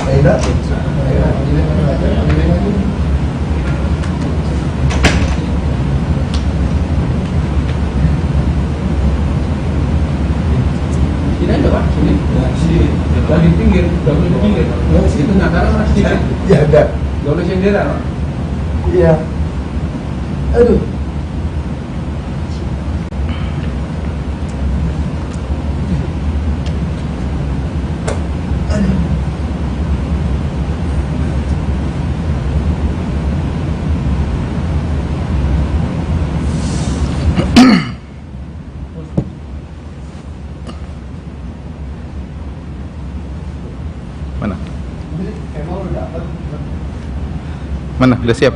Tidak. Sini aja Pak, sini. Sini. Lagi pinggir, double di pinggir. Itu nyata Mas sedikit. Ya ada. Double sendiri Pak. Iya. Aduh. Mana? Mana? Udah siap?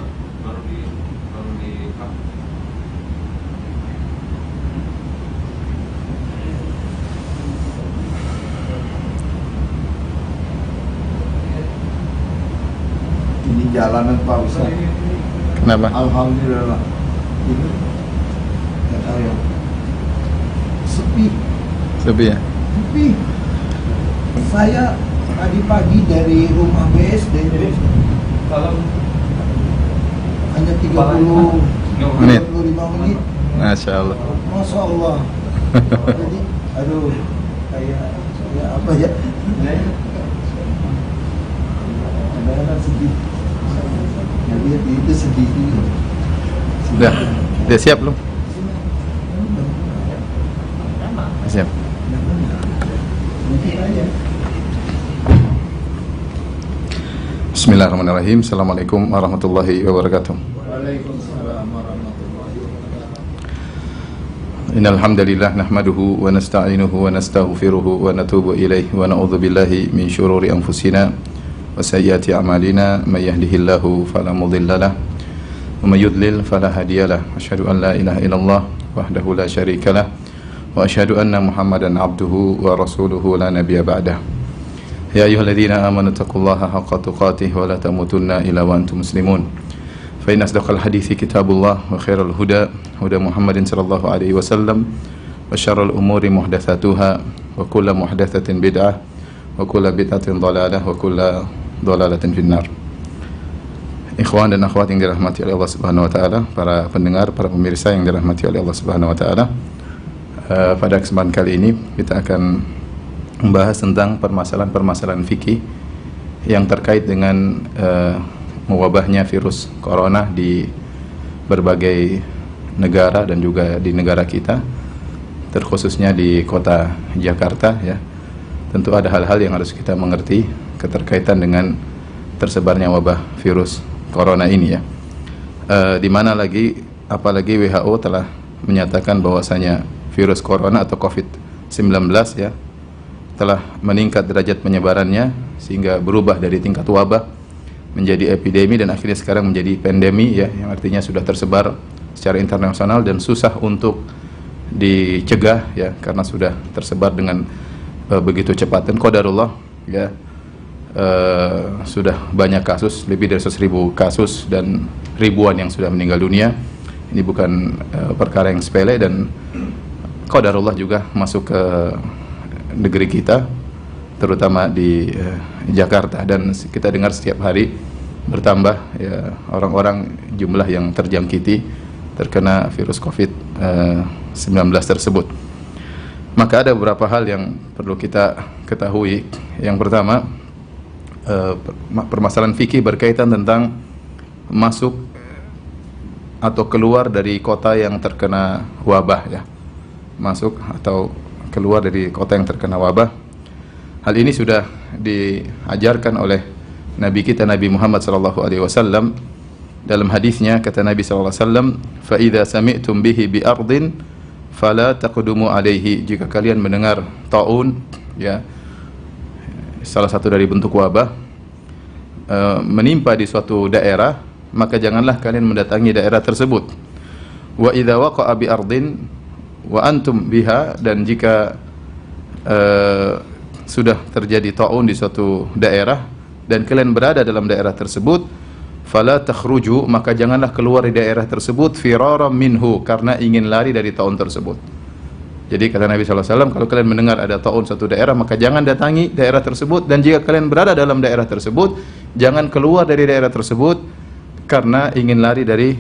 Ini jalanan Pak Ustaz. Kenapa? Alhamdulillah. Ini nggak tahu ya. Sepi. Sepi ya? Sepi. Saya tadi pagi dari rumah BSD Kalau hanya 30 Menit. 35 menit. Masya Allah. Masya Allah. Jadi, aduh, kayak apa ya? Kadang-kadang sedih. Ya, lihat itu sedih juga. Udah siap belum? Siap. Mungkin aja. Bismillahirrahmanirrahim. Assalamualaikum warahmatullahi wabarakatuh. Waalaikumsalam warahmatullahi wabarakatuh. Innal hamdalillah nahmaduhu wa nasta'inuhu wa nastaghfiruhu wa natubu ilaihi wa na'udzu billahi min syururi anfusina wa sayyiati a'malina may yahdihillahu fala mudhillalah wa may yudlil fala hadiyalah. Asyhadu an la ilaha illallah wahdahu la syarikalah wa asyhadu anna Muhammadan abduhu wa rasuluhu la nabiyya ba'dah. Ya ayyuhalladzina amanu taqullaha haqqa tuqatih wa la tamutunna illa wa antum muslimun. Fa inna asdaqal hadithi kitabullah wa khairal huda huda Muhammadin sallallahu alaihi wasallam wa syarrul umuri muhdatsatuha wa kullu muhdatsatin bid'ah wa kullu bid'atin dhalalah wa kullu dhalalatin finnar. Ikhwan dan akhwat yang dirahmati oleh Allah Subhanahu wa taala, para pendengar, para pemirsa yang dirahmati oleh Allah Subhanahu wa taala. Pada kesempatan kali ini kita akan membahas tentang permasalahan-permasalahan fikih yang terkait dengan mewabahnya virus corona di berbagai negara dan juga di negara kita, terkhususnya di kota Jakarta ya. Tentu ada hal-hal yang harus kita mengerti keterkaitan dengan tersebarnya wabah virus corona ini ya. Di mana apalagi WHO telah menyatakan bahwasanya virus corona atau COVID-19 ya telah meningkat derajat penyebarannya sehingga berubah dari tingkat wabah menjadi epidemi dan akhirnya sekarang menjadi pandemi ya, yang artinya sudah tersebar secara internasional dan susah untuk dicegah ya karena sudah tersebar dengan begitu cepat. Dan qadarullah ya, sudah banyak kasus, lebih dari 100.000 kasus dan ribuan yang sudah meninggal dunia. Ini bukan perkara yang sepele dan qadarullah juga masuk ke negeri kita, terutama di Jakarta, dan kita dengar setiap hari bertambah ya orang-orang jumlah yang terjangkiti terkena virus COVID-19 tersebut. Maka ada beberapa hal yang perlu kita ketahui. Yang pertama, permasalahan fikih berkaitan tentang masuk atau keluar dari kota yang terkena wabah ya. Masuk atau keluar dari kota yang terkena wabah. Hal ini sudah diajarkan oleh Nabi kita Nabi Muhammad sallallahu alaihi wasallam dalam hadisnya. Kata Nabi sallallahu alaihi wasallam, "Fa idza sami'tum bihi bi ardin fala taqdumu alaihi." Jika kalian mendengar taun ya, salah satu dari bentuk wabah menimpa di suatu daerah, maka janganlah kalian mendatangi daerah tersebut. Wa idza waqa'a bi ardin wa antum biha, dan jika sudah terjadi taun di suatu daerah dan kalian berada dalam daerah tersebut, fala takhruju, maka janganlah keluar dari daerah tersebut firaram minhu, karena ingin lari dari taun tersebut. Jadi kata Nabi SAW, kalau kalian mendengar ada taun satu daerah, maka jangan datangi daerah tersebut, dan jika kalian berada dalam daerah tersebut, jangan keluar dari daerah tersebut karena ingin lari dari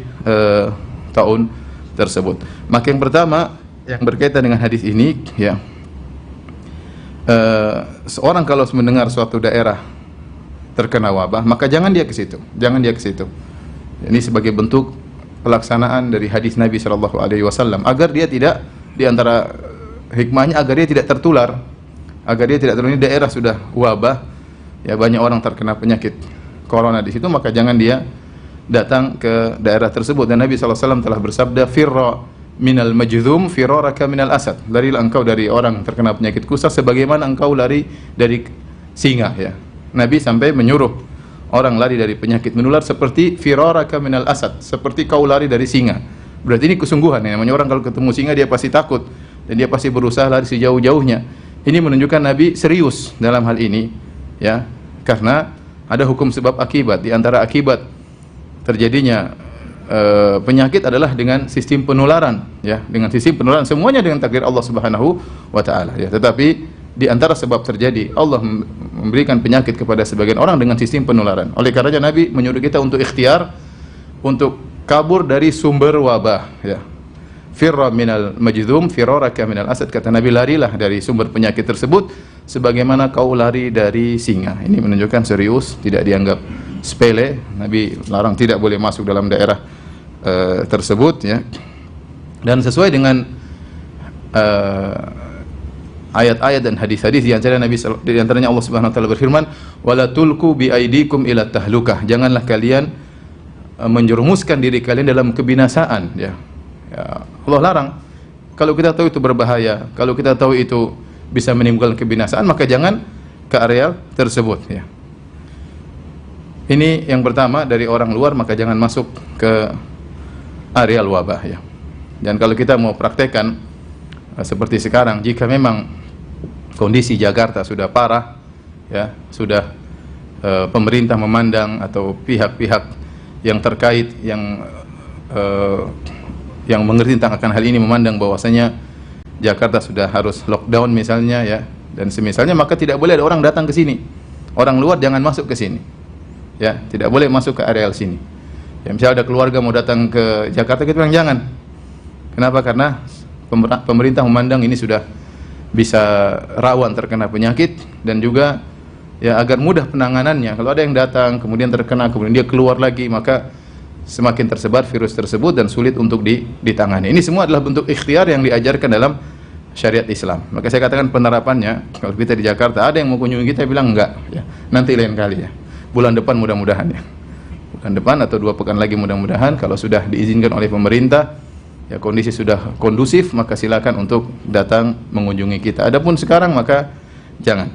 taun tersebut. Maka yang pertama yang berkaitan dengan hadis ini, ya, seorang kalau mendengar suatu daerah terkena wabah, maka jangan dia ke situ, jangan dia ke situ. Ini sebagai bentuk pelaksanaan dari hadis Nabi SAW agar dia tidak, di antara hikmahnya agar dia tidak tertular, agar dia tidak tertular. Ini daerah sudah wabah, ya, banyak orang terkena penyakit corona di situ, maka jangan dia datang ke daerah tersebut. Dan Nabi SAW telah bersabda, firra minal majdzum firaraka minal asad, larilah engkau dari orang terkena penyakit kusta sebagaimana engkau lari dari singa, ya. Nabi sampai menyuruh orang lari dari penyakit menular seperti firaraka minal asad, seperti kau lari dari singa. Berarti ini kesungguhan, ya. Namanya orang kalau ketemu singa dia pasti takut dan dia pasti berusaha lari sejauh-jauhnya. Ini menunjukkan Nabi serius dalam hal ini, ya, karena ada hukum sebab akibat. Di antara akibat terjadinya penyakit adalah dengan sistem penularan, ya, dengan sistem penularan, semuanya dengan takdir Allah Subhanahu wa taala, ya. Tetapi di antara sebab terjadi Allah memberikan penyakit kepada sebagian orang dengan sistem penularan. Oleh karenanya Nabi menyuruh kita untuk ikhtiar untuk kabur dari sumber wabah, ya. Firra minal majdzum firaraka minal asad, kata Nabi, larilah dari sumber penyakit tersebut sebagaimana kau lari dari singa. Ini menunjukkan serius, tidak dianggap sepele. Nabi larang tidak boleh masuk dalam daerah tersebut, ya. Dan sesuai dengan ayat-ayat dan hadis-hadis, di antaranya Allah Subhanahu wa taala berfirman, wala tulqu bi aidikum ila tahlukah, janganlah kalian menjerumuskan diri kalian dalam kebinasaan, ya. Allah larang. Kalau kita tahu itu berbahaya, kalau kita tahu itu bisa menimbulkan kebinasaan, maka jangan ke area tersebut, ya. Ini yang pertama, dari orang luar maka jangan masuk ke area wabah, ya. Dan kalau kita mau praktekkan seperti sekarang, jika memang kondisi Jakarta sudah parah, ya, sudah pemerintah memandang atau pihak-pihak yang terkait yang mengerti tentang akan hal ini memandang bahwasanya Jakarta sudah harus lockdown misalnya, ya, dan semisalnya, maka tidak boleh ada orang datang ke sini. Orang luar jangan masuk ke sini, ya, tidak boleh masuk ke area sini. Ya, misalnya ada keluarga mau datang ke Jakarta, kita bilang jangan. Kenapa? Karena pemerintah memandang ini sudah bisa rawan terkena penyakit, dan juga, ya, agar mudah penanganannya. Kalau ada yang datang kemudian terkena, kemudian dia keluar lagi, maka semakin tersebar virus tersebut dan sulit untuk ditangani. Ini semua adalah bentuk ikhtiar yang diajarkan dalam syariat Islam. Maka saya katakan penerapannya, kalau kita di Jakarta ada yang mau kunjungi kita bilang enggak, ya, nanti lain kali, ya, bulan depan mudah-mudahan, ya, bulan depan atau 2 pekan lagi mudah-mudahan, kalau sudah diizinkan oleh pemerintah, ya, kondisi sudah kondusif, maka silakan untuk datang mengunjungi kita. Adapun sekarang maka jangan.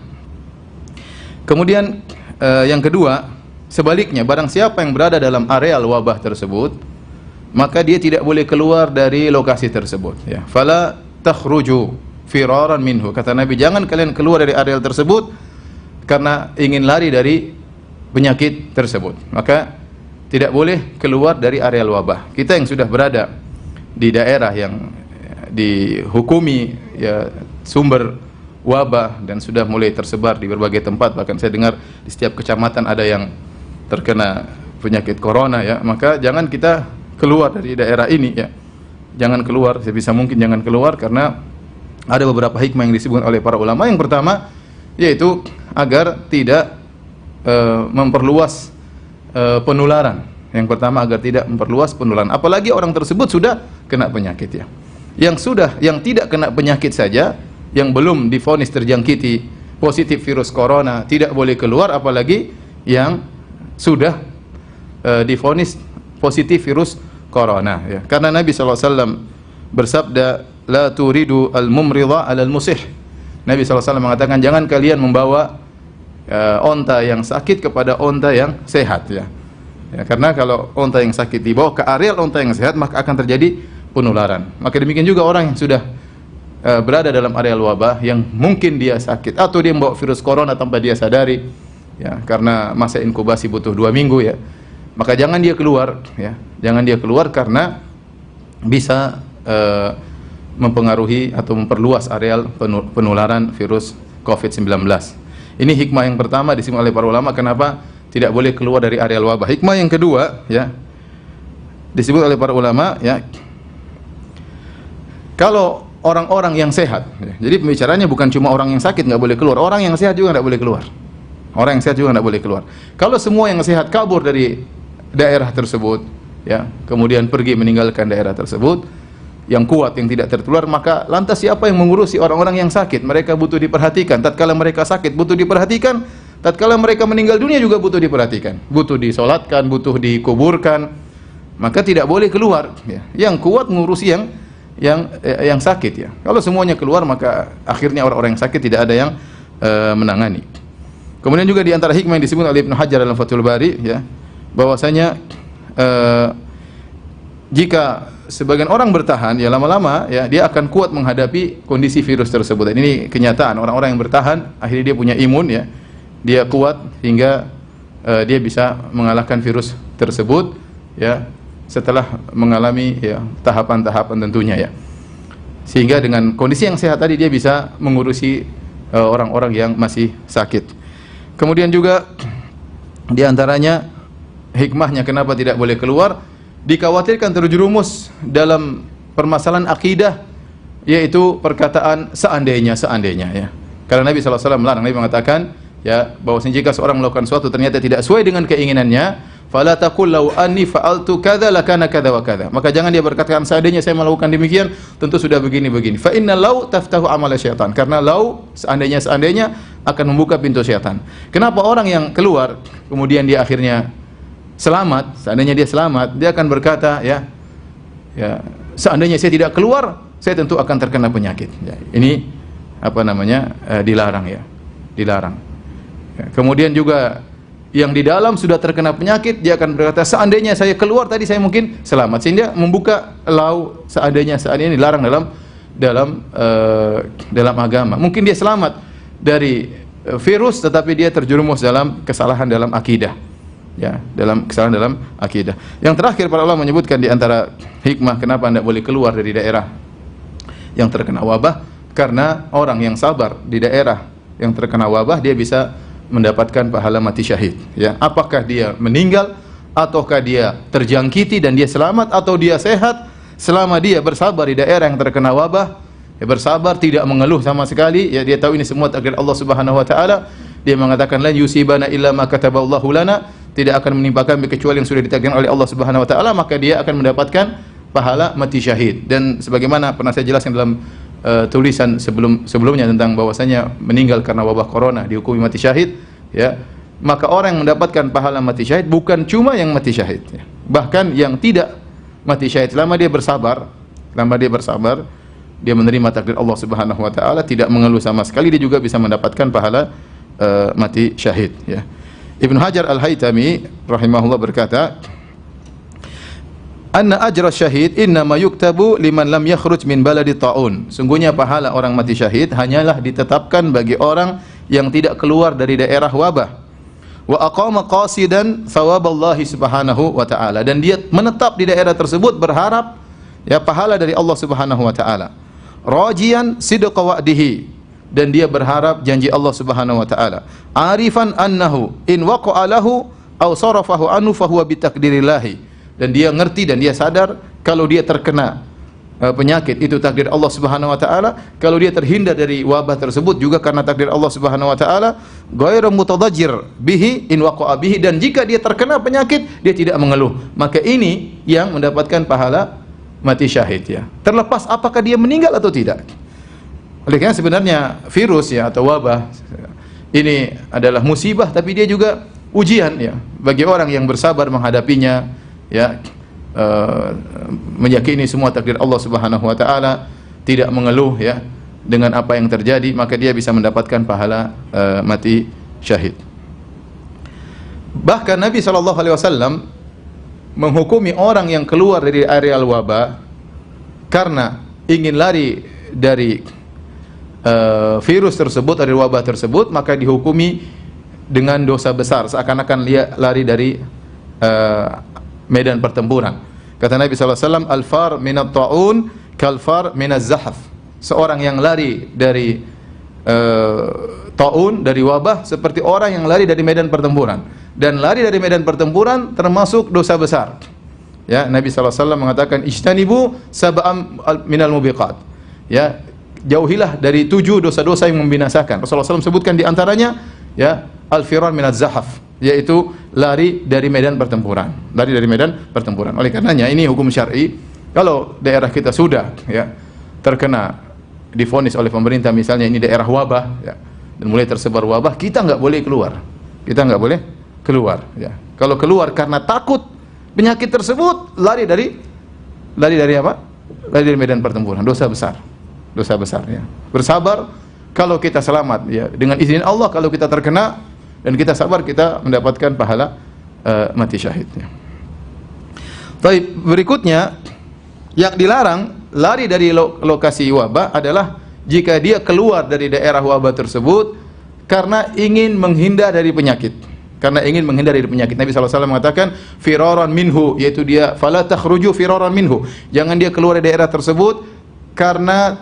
Kemudian yang kedua, sebaliknya, barang siapa yang berada dalam areal wabah tersebut, maka dia tidak boleh keluar dari lokasi tersebut, ya. Fala takhruju firaran minhu, kata Nabi, jangan kalian keluar dari areal tersebut karena ingin lari dari penyakit tersebut. Maka tidak boleh keluar dari areal wabah. Kita yang sudah berada di daerah yang dihukumi, ya, sumber wabah dan sudah mulai tersebar di berbagai tempat, bahkan saya dengar di setiap kecamatan ada yang terkena penyakit corona, ya, maka jangan kita keluar dari daerah ini, ya. Jangan keluar, sebisa mungkin jangan keluar, karena ada beberapa hikmah yang disebutkan oleh para ulama. Yang pertama yaitu agar tidak memperluas penularan. Yang pertama, agar tidak memperluas penularan. Apalagi orang tersebut sudah kena penyakit, ya. Yang tidak kena penyakit saja, yang belum divonis terjangkiti positif virus corona, tidak boleh keluar, apalagi yang sudah divonis positif virus corona, ya. Karena Nabi SAW bersabda, la turidu al-mumridha alal musih. Nabi SAW mengatakan, jangan kalian membawa onta yang sakit kepada onta yang sehat, ya. Ya, karena kalau onta yang sakit dibawa ke areal onta yang sehat, maka akan terjadi penularan. Maka demikian juga orang yang sudah berada dalam areal wabah, yang mungkin dia sakit atau dia membawa virus corona tanpa dia sadari, ya, karena masa inkubasi butuh 2 minggu, ya, maka jangan dia keluar, ya, jangan dia keluar, karena bisa mempengaruhi atau memperluas areal penularan virus COVID-19. Ini hikmah yang pertama disebut oleh para ulama kenapa tidak boleh keluar dari areal wabah. Hikmah yang kedua, ya, disebut oleh para ulama, ya, kalau orang-orang yang sehat, ya, jadi pembicaranya bukan cuma orang yang sakit nggak boleh keluar, orang yang sehat juga nggak boleh keluar. Orang yang sehat juga nggak boleh keluar. Kalau semua yang sehat kabur dari daerah tersebut, ya, kemudian pergi meninggalkan daerah tersebut, yang kuat yang tidak tertular, maka lantas siapa yang mengurusi orang-orang yang sakit? Mereka butuh diperhatikan. Tatkala mereka sakit butuh diperhatikan, tatkala mereka meninggal dunia juga butuh diperhatikan, butuh disolatkan, butuh dikuburkan. Maka tidak boleh keluar, ya. Yang kuat mengurusi yang sakit, ya. Kalau semuanya keluar maka akhirnya orang-orang yang sakit tidak ada yang menangani. Kemudian juga di antara hikmah yang disebut oleh Ibnu Hajar dalam Fathul Bari, ya, bahwasanya jika sebagian orang bertahan, ya lama-lama, ya, dia akan kuat menghadapi kondisi virus tersebut. Dan ini kenyataan, orang-orang yang bertahan akhirnya dia punya imun, ya, dia kuat hingga dia bisa mengalahkan virus tersebut, ya, setelah mengalami, ya, tahapan-tahapan tentunya, ya. Sehingga dengan kondisi yang sehat tadi dia bisa mengurusi orang-orang yang masih sakit. Kemudian juga di antaranya hikmahnya kenapa tidak boleh keluar, dikhawatirkan terjerumus dalam permasalahan akidah, yaitu perkataan seandainya, ya. Karena Nabi SAW melarang, Nabi mengatakan, ya, bahwasanya jika seorang melakukan sesuatu ternyata tidak sesuai dengan keinginannya, fala taqul law anni fa'altu kadza lakana kadza wa kadza. Maka jangan dia berkatakan seandainya saya melakukan demikian tentu sudah begini-begini. Fa inna law taftahu amal syaitan. Karena law seandainya akan membuka pintu syaitan. Kenapa orang yang keluar kemudian dia akhirnya selamat, seandainya dia selamat, dia akan berkata, ya, seandainya saya tidak keluar, saya tentu akan terkena penyakit. Ya, ini apa namanya? Dilarang, ya. Dilarang. Ya, kemudian juga yang di dalam sudah terkena penyakit, dia akan berkata seandainya saya keluar tadi saya mungkin selamat. Sehingga membuka lau seandainya dilarang dalam agama. Mungkin dia selamat dari virus tetapi dia terjerumus dalam kesalahan dalam akidah. Ya, dalam kesalahan dalam akidah. Yang terakhir para ulama menyebutkan di antara hikmah kenapa anda boleh keluar dari daerah yang terkena wabah, karena orang yang sabar di daerah yang terkena wabah dia bisa mendapatkan pahala mati syahid, ya. Apakah dia meninggal ataukah dia terjangkiti dan dia selamat, atau dia sehat, selama dia bersabar di daerah yang terkena wabah, ya, bersabar tidak mengeluh sama sekali, ya, dia tahu ini semua takdir Allah Subhanahu wa taala. Dia mengatakan la yusibana illa ma kataballahu lana, tidak akan menimpa kami kecuali yang sudah ditakdirkan oleh Allah Subhanahu wa taala, maka dia akan mendapatkan pahala mati syahid. Dan sebagaimana pernah saya jelaskan dalam tulisan sebelumnya tentang bahwasanya meninggal karena wabah corona dihukumi mati syahid, ya, maka orang yang mendapatkan pahala mati syahid bukan cuma yang mati syahid, ya, bahkan yang tidak mati syahid selama dia bersabar, dia menerima takdir Allah Subhanahu wa taala, tidak mengeluh sama sekali, dia juga bisa mendapatkan pahala mati syahid, ya. Ibnu Hajar Al-Haytami rahimahullah berkata, anna ajra syahid innama yuktabu liman lam yakhruj min baladi ta'un. Sungguhnya pahala orang mati syahid hanyalah ditetapkan bagi orang yang tidak keluar dari daerah wabah. Wa aqama qasidan thawaballahi subhanahu wa ta'ala. Dan dia menetap di daerah tersebut berharap, ya, pahala dari Allah Subhanahu wa ta'ala. Rajian sidqa wa'dihi. Dan dia berharap janji Allah Subhanahu wa ta'ala. Arifan annahu in waqa'a lahu aw sarafahu anhu fahuwa bitakdirillahi. Dan dia ngerti dan dia sadar kalau dia terkena penyakit itu takdir Allah Subhanahu wa taala, kalau dia terhindar dari wabah tersebut juga karena takdir Allah Subhanahu wa taala, ghairu mutadajjir bihi in waqa'a bihi, dan jika dia terkena penyakit dia tidak mengeluh, maka ini yang mendapatkan pahala mati syahid, ya. Terlepas apakah dia meninggal atau tidak. Oleh karena sebenarnya virus, ya, atau wabah ini adalah musibah tapi dia juga ujian, ya, bagi orang yang bersabar menghadapinya, ya, meyakini semua takdir Allah Subhanahu wa taala, tidak mengeluh, ya, dengan apa yang terjadi, maka dia bisa mendapatkan pahala mati syahid. Bahkan Nabi SAW menghukumi orang yang keluar dari areal wabah karena ingin lari dari virus tersebut, dari wabah tersebut, maka dihukumi dengan dosa besar, seakan-akan dia lari dari medan pertempuran. Kata Nabi SAW, al-far minat ta'un kalfar minaz zahaf. Seorang yang lari dari taun, dari wabah, seperti orang yang lari dari medan pertempuran. Dan lari dari medan pertempuran termasuk dosa besar. Ya, Nabi SAW mengatakan ijtanibu sab'am minal mubiqat. Ya, jauhilah dari 7 dosa-dosa yang membinasakan. Rasulullah SAW sebutkan di antaranya ya al-firar minaz zahaf, yaitu lari dari medan pertempuran. Lari dari medan pertempuran. Oleh karenanya ini hukum syar'i. Kalau daerah kita sudah ya terkena divonis oleh pemerintah misalnya ini daerah wabah ya, dan mulai tersebar wabah, kita nggak boleh keluar. Kita nggak boleh keluar ya. Kalau keluar karena takut penyakit tersebut, lari dari apa? Lari dari medan pertempuran. Dosa besar. Dosa besar ya. Bersabar kalau kita selamat ya. Dengan izin Allah kalau kita terkena dan kita sabar, kita mendapatkan pahala mati syahid ya. Baik, berikutnya yang dilarang lari dari lokasi wabah adalah jika dia keluar dari daerah wabah tersebut karena ingin menghindar dari penyakit. Karena ingin menghindar dari penyakit. Nabi SAW mengatakan firaran minhu, yaitu dia fala takhruju firaran minhu. Jangan dia keluar dari daerah tersebut karena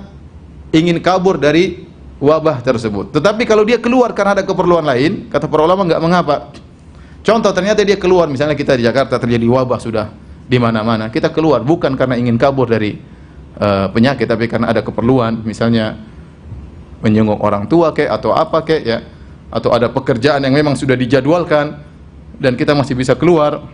ingin kabur dari wabah tersebut. Tetapi kalau dia keluar karena ada keperluan lain, kata para ulama enggak mengapa. Contoh, ternyata dia keluar, misalnya kita di Jakarta terjadi wabah sudah di mana-mana. Kita keluar bukan karena ingin kabur dari penyakit, tapi karena ada keperluan, misalnya menjenguk orang tua kek atau apa kek ya, atau ada pekerjaan yang memang sudah dijadwalkan dan kita masih bisa keluar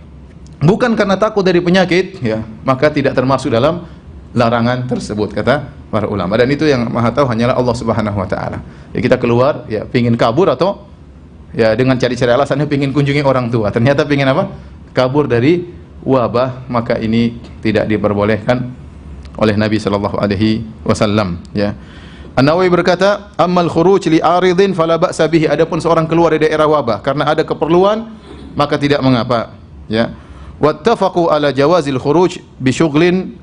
bukan karena takut dari penyakit ya, maka tidak termasuk dalam larangan tersebut kata para ulama. Dan itu yang Maha tahu hanyalah Allah Subhanahu wa taala. Ya, kita keluar ya pingin kabur atau ya dengan cari-cari alasannya pingin kunjungi orang tua, ternyata pingin apa? Kabur dari wabah, maka ini tidak diperbolehkan oleh Nabi sallallahu alaihi wasallam ya. An-Nawawi berkata, "Ammal khuruj li 'aridin fala ba'sa bihi." Adapun seorang keluar dari daerah wabah karena ada keperluan, maka tidak mengapa ya. Wattafaqu ala jawazil khuruj bi syughlin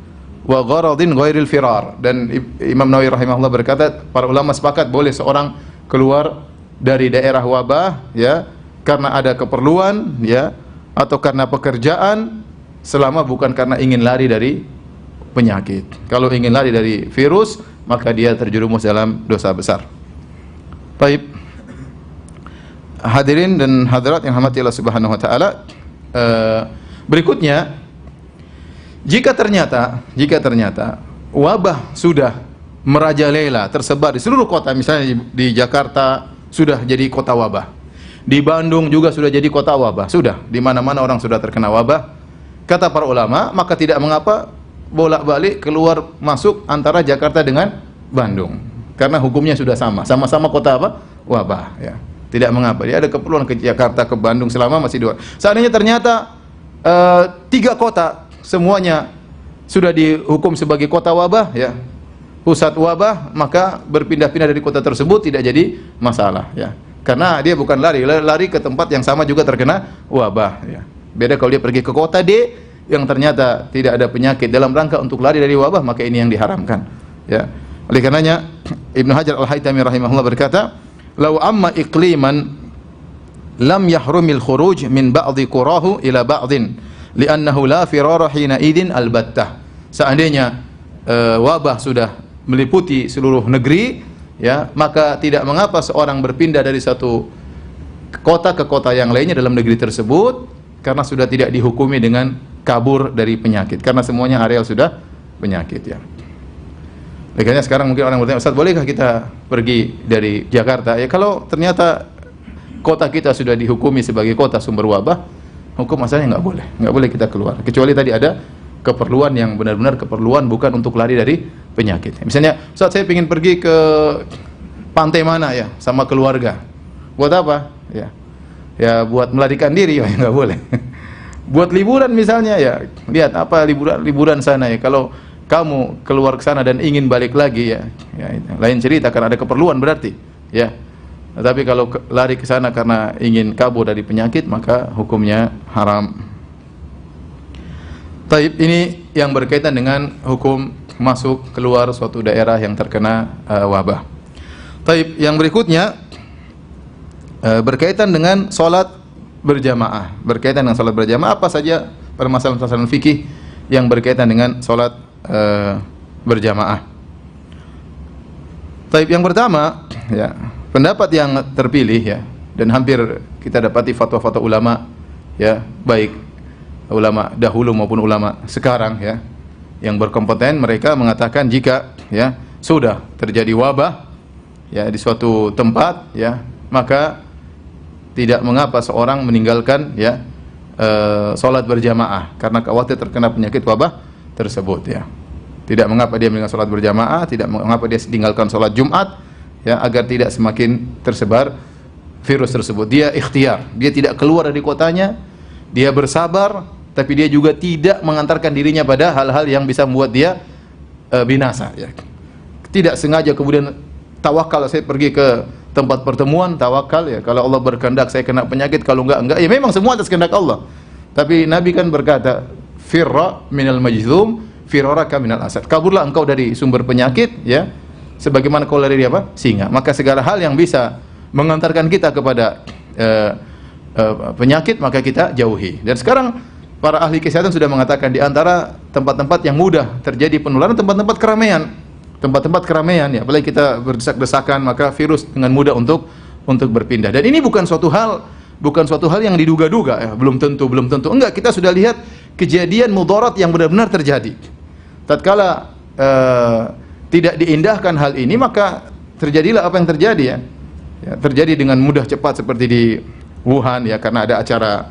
wa gharadin ghairil firar. Dan Imam Nawawi rahimahullah berkata, para ulama sepakat boleh seorang keluar dari daerah wabah ya karena ada keperluan ya atau karena pekerjaan, selama bukan karena ingin lari dari penyakit. Kalau ingin lari dari virus, maka dia terjerumus dalam dosa besar. Baik. Hadirin dan hadirat yang dirahmati Allah Subhanahu wa taala, berikutnya jika ternyata wabah sudah merajalela, tersebar di seluruh kota, misalnya di Jakarta sudah jadi kota wabah. Di Bandung juga sudah jadi kota wabah. Sudah di mana-mana orang sudah terkena wabah. Kata para ulama, maka tidak mengapa bolak-balik keluar masuk antara Jakarta dengan Bandung, karena hukumnya sudah sama-sama kota apa? Wabah ya. Tidak mengapa. Dia ada keperluan ke Jakarta, ke Bandung, selama masih dua. Seandainya ternyata 3 kota semuanya sudah dihukum sebagai kota wabah ya, pusat wabah, maka berpindah-pindah dari kota tersebut tidak jadi masalah ya. Karena dia bukan lari ke tempat yang sama juga terkena wabah ya. Beda kalau dia pergi ke kota D yang ternyata tidak ada penyakit dalam rangka untuk lari dari wabah, maka ini yang diharamkan ya. Oleh karenanya Ibnu Hajar Al-Haytami rahimahullah berkata, "Lau amma iqliman lam yahrumil khuruj min ba'dhi qurahu ila ba'dhin li'annahu la firara hina idin albattah." Seandainya wabah sudah meliputi seluruh negeri ya, maka tidak mengapa seorang berpindah dari satu kota ke kota yang lainnya dalam negeri tersebut, karena sudah tidak dihukumi dengan kabur dari penyakit, karena semuanya areal sudah penyakit ya. Makanya sekarang mungkin orang bertanya, "Ustaz, bolehkah kita pergi dari Jakarta?" Ya, kalau ternyata kota kita sudah dihukumi sebagai kota sumber wabah, hukum asalnya nggak boleh kita keluar, kecuali tadi ada keperluan yang benar-benar keperluan, bukan untuk lari dari penyakit. Misalnya, "Ustaz, saya ingin pergi ke pantai mana ya sama keluarga." Buat apa? Ya buat melarikan diri ya nggak boleh. Buat liburan misalnya ya, lihat apa liburan sana ya. Kalau kamu keluar ke sana dan ingin balik lagi ya lain cerita, karena ada keperluan berarti ya. Tapi kalau lari ke sana karena ingin kabur dari penyakit, maka hukumnya haram. Taib, ini yang berkaitan dengan hukum masuk keluar suatu daerah yang terkena wabah. Taib, yang berikutnya berkaitan dengan sholat berjamaah. Berkaitan dengan salat berjamaah, apa saja permasalahan fikih yang berkaitan dengan salat berjamaah. Taib yang pertama, ya, pendapat yang terpilih ya, dan hampir kita dapati fatwa-fatwa ulama ya, baik ulama dahulu maupun ulama sekarang ya, yang berkompeten, mereka mengatakan jika ya sudah terjadi wabah ya di suatu tempat ya, maka tidak mengapa seorang meninggalkan ya salat berjamaah karena khawatir terkena penyakit wabah tersebut ya. Tidak mengapa dia meninggalkan salat berjamaah, tidak mengapa dia tinggalkan salat Jumat ya, agar tidak semakin tersebar virus tersebut. Dia ikhtiar, dia tidak keluar dari kotanya, dia bersabar, tapi dia juga tidak mengantarkan dirinya pada hal-hal yang bisa membuat dia binasa ya. Tidak sengaja kemudian tawakal, saya pergi ke tempat pertemuan, tawakal ya, kalau Allah berkehendak saya kena penyakit, kalau enggak ya, memang semua atas kehendak Allah. Tapi Nabi kan berkata, firra minal majzum firaraka minal asad, kaburlah engkau dari sumber penyakit ya, sebagaimana kau lari dari apa? Singa. Maka segala hal yang bisa mengantarkan kita kepada penyakit, maka kita jauhi. Dan sekarang para ahli kesehatan sudah mengatakan di antara tempat-tempat yang mudah terjadi penularan, tempat-tempat keramaian. Tempat-tempat keramaian ya, apalagi kita berdesak-desakan, maka virus dengan mudah untuk berpindah. Dan ini bukan suatu hal yang diduga-duga ya, belum tentu. Enggak, kita sudah lihat kejadian mudarat yang benar-benar terjadi. Tatkala tidak diindahkan hal ini, maka terjadilah apa yang terjadi ya. Ya, terjadi dengan mudah cepat seperti di Wuhan ya, karena ada acara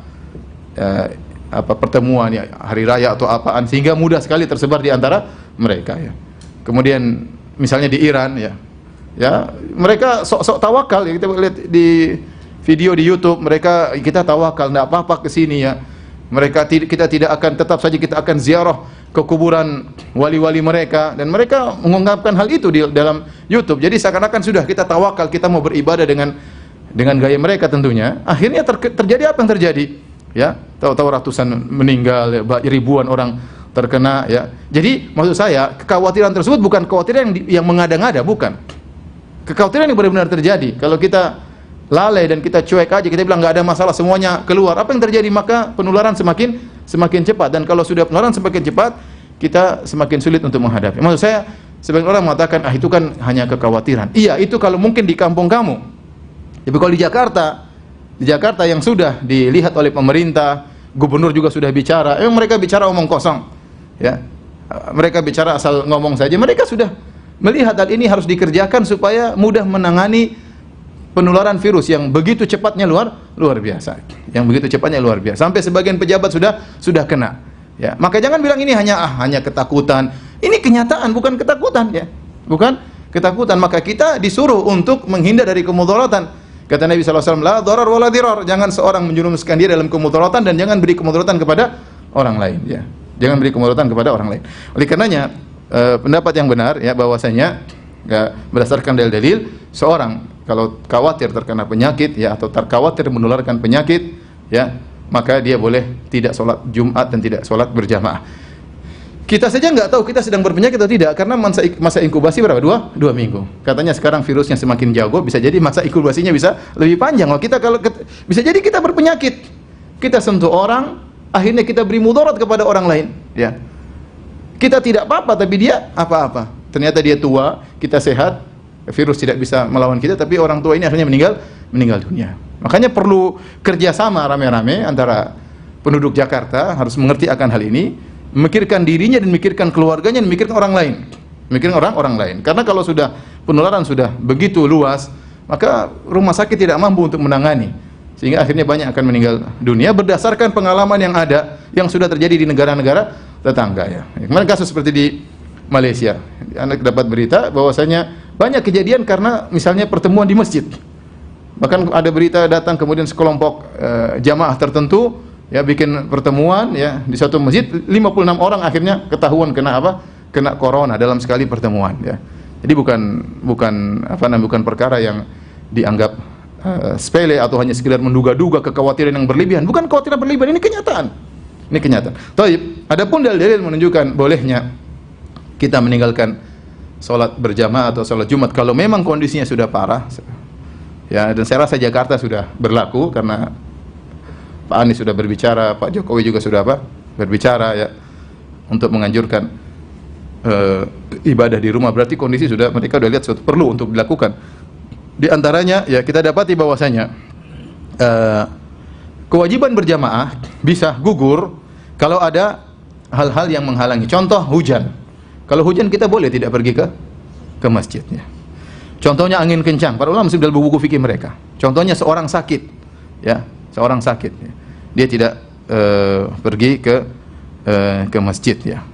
pertemuan ya, hari raya atau apaan, sehingga mudah sekali tersebar di antara mereka ya. Kemudian misalnya di Iran ya, mereka sok-sok tawakal ya, kita lihat di video di YouTube, kita tawakal, enggak apa-apa ke sini ya. Kita tidak akan, tetap saja kita akan ziarah ke kuburan wali-wali mereka, dan mereka mengungkapkan hal itu di dalam YouTube. Jadi seakan-akan sudah kita tawakal, kita mau beribadah dengan gaya mereka tentunya. Akhirnya terjadi apa yang terjadi? Ya, tahu-tahu ratusan meninggal, ya, ribuan orang terkena ya. Jadi maksud saya, kekhawatiran tersebut bukan kekhawatiran yang mengada-ngada, bukan. Kekhawatiran yang benar-benar terjadi. Kalau kita lalai dan kita cuek aja, kita bilang nggak ada masalah, semuanya keluar, apa yang terjadi? Maka penularan semakin cepat, dan kalau sudah penularan semakin cepat, kita semakin sulit untuk menghadapi. Maksud saya, sebagian orang mengatakan itu kan hanya kekhawatiran. Iya, itu kalau mungkin di kampung kamu. Tapi kalau di Jakarta yang sudah dilihat oleh pemerintah, gubernur juga sudah bicara, mereka bicara omong kosong ya, mereka bicara asal ngomong saja. Mereka sudah melihat hal ini harus dikerjakan supaya mudah menangani penularan virus yang begitu cepatnya luar biasa. Yang begitu cepatnya luar biasa. Sampai sebagian pejabat sudah kena. Ya, maka jangan bilang ini hanya ketakutan. Ini kenyataan, bukan ketakutan ya. Bukan ketakutan. Maka kita disuruh untuk menghindar dari kemudaratan. Kata Nabi SAW, la darar wala dirar. Jangan seorang menjerumuskan diri dalam kemudaratan, dan jangan beri kemudaratan kepada orang lain ya. Jangan beri kemudaratan kepada orang lain. Oleh karenanya pendapat yang benar ya, bahwasanya berdasarkan dalil-dalil, seorang kalau khawatir terkena penyakit ya, atau khawatir menularkan penyakit ya, maka dia boleh tidak sholat Jumat dan tidak sholat berjamaah. Kita saja nggak tahu kita sedang berpenyakit atau tidak, karena masa inkubasi berapa? 2 minggu. Katanya sekarang virusnya semakin jago, bisa jadi masa inkubasinya bisa lebih panjang. Kalau bisa jadi kita berpenyakit, kita sentuh orang, akhirnya kita beri mudarat kepada orang lain ya. Kita tidak apa-apa, tapi dia apa-apa. Ternyata dia tua, kita sehat, virus tidak bisa melawan kita, tapi orang tua ini akhirnya meninggal dunia. Makanya perlu kerjasama rame-rame antara penduduk Jakarta, harus mengerti akan hal ini, memikirkan dirinya dan memikirkan keluarganya dan memikirkan orang lain. Memikirkan orang lain. Karena kalau sudah penularan sudah begitu luas, maka rumah sakit tidak mampu untuk menangani. Sehingga akhirnya banyak akan meninggal dunia berdasarkan pengalaman yang ada, yang sudah terjadi di negara-negara tetangga ya. Kemarin kasus seperti di Malaysia, Anda dapat berita bahwasanya banyak kejadian karena misalnya pertemuan di masjid. Bahkan ada berita datang kemudian sekelompok jamaah tertentu ya bikin pertemuan ya di suatu masjid, 56 orang akhirnya ketahuan kena apa? Kena corona dalam sekali pertemuan ya. Jadi bukan perkara yang dianggap sepele atau hanya sekedar menduga-duga, kekhawatiran yang berlebihan. Bukan kekhawatiran berlebihan, ini kenyataan. Ini kenyataan. Taib. Adapun dalil menunjukkan bolehnya kita meninggalkan sholat berjamaah atau sholat Jumat kalau memang kondisinya sudah parah. Ya, dan saya rasa Jakarta sudah berlaku karena Pak Anies sudah berbicara, Pak Jokowi juga sudah berbicara ya untuk menganjurkan ibadah di rumah, berarti kondisi sudah mereka sudah lihat suatu perlu untuk dilakukan. Di antaranya ya kita dapati bahwasanya kewajiban berjamaah bisa gugur kalau ada hal-hal yang menghalangi. Contoh hujan. Kalau hujan kita boleh tidak pergi ke masjid ya. Contohnya angin kencang. Para ulama masih dalam buku fikih mereka. Contohnya seorang sakit ya, seorang sakit ya. Dia tidak pergi ke masjid ya.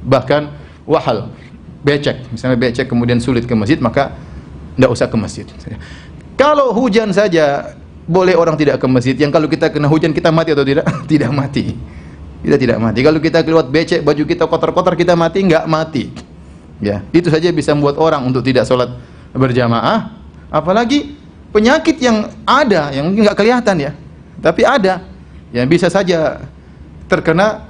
Bahkan wahal, becek, misalnya becek kemudian sulit ke masjid, maka tidak usah ke masjid. Kalau hujan saja boleh orang tidak ke masjid, yang kalau kita kena hujan kita mati atau tidak? Tidak mati. Kita tidak mati. Kalau kita keluar becek, baju kita kotor-kotor, kita mati? Enggak mati. Ya, itu saja bisa membuat orang untuk tidak sholat berjamaah. Apalagi penyakit yang ada, yang enggak kelihatan ya, tapi ada, yang bisa saja terkena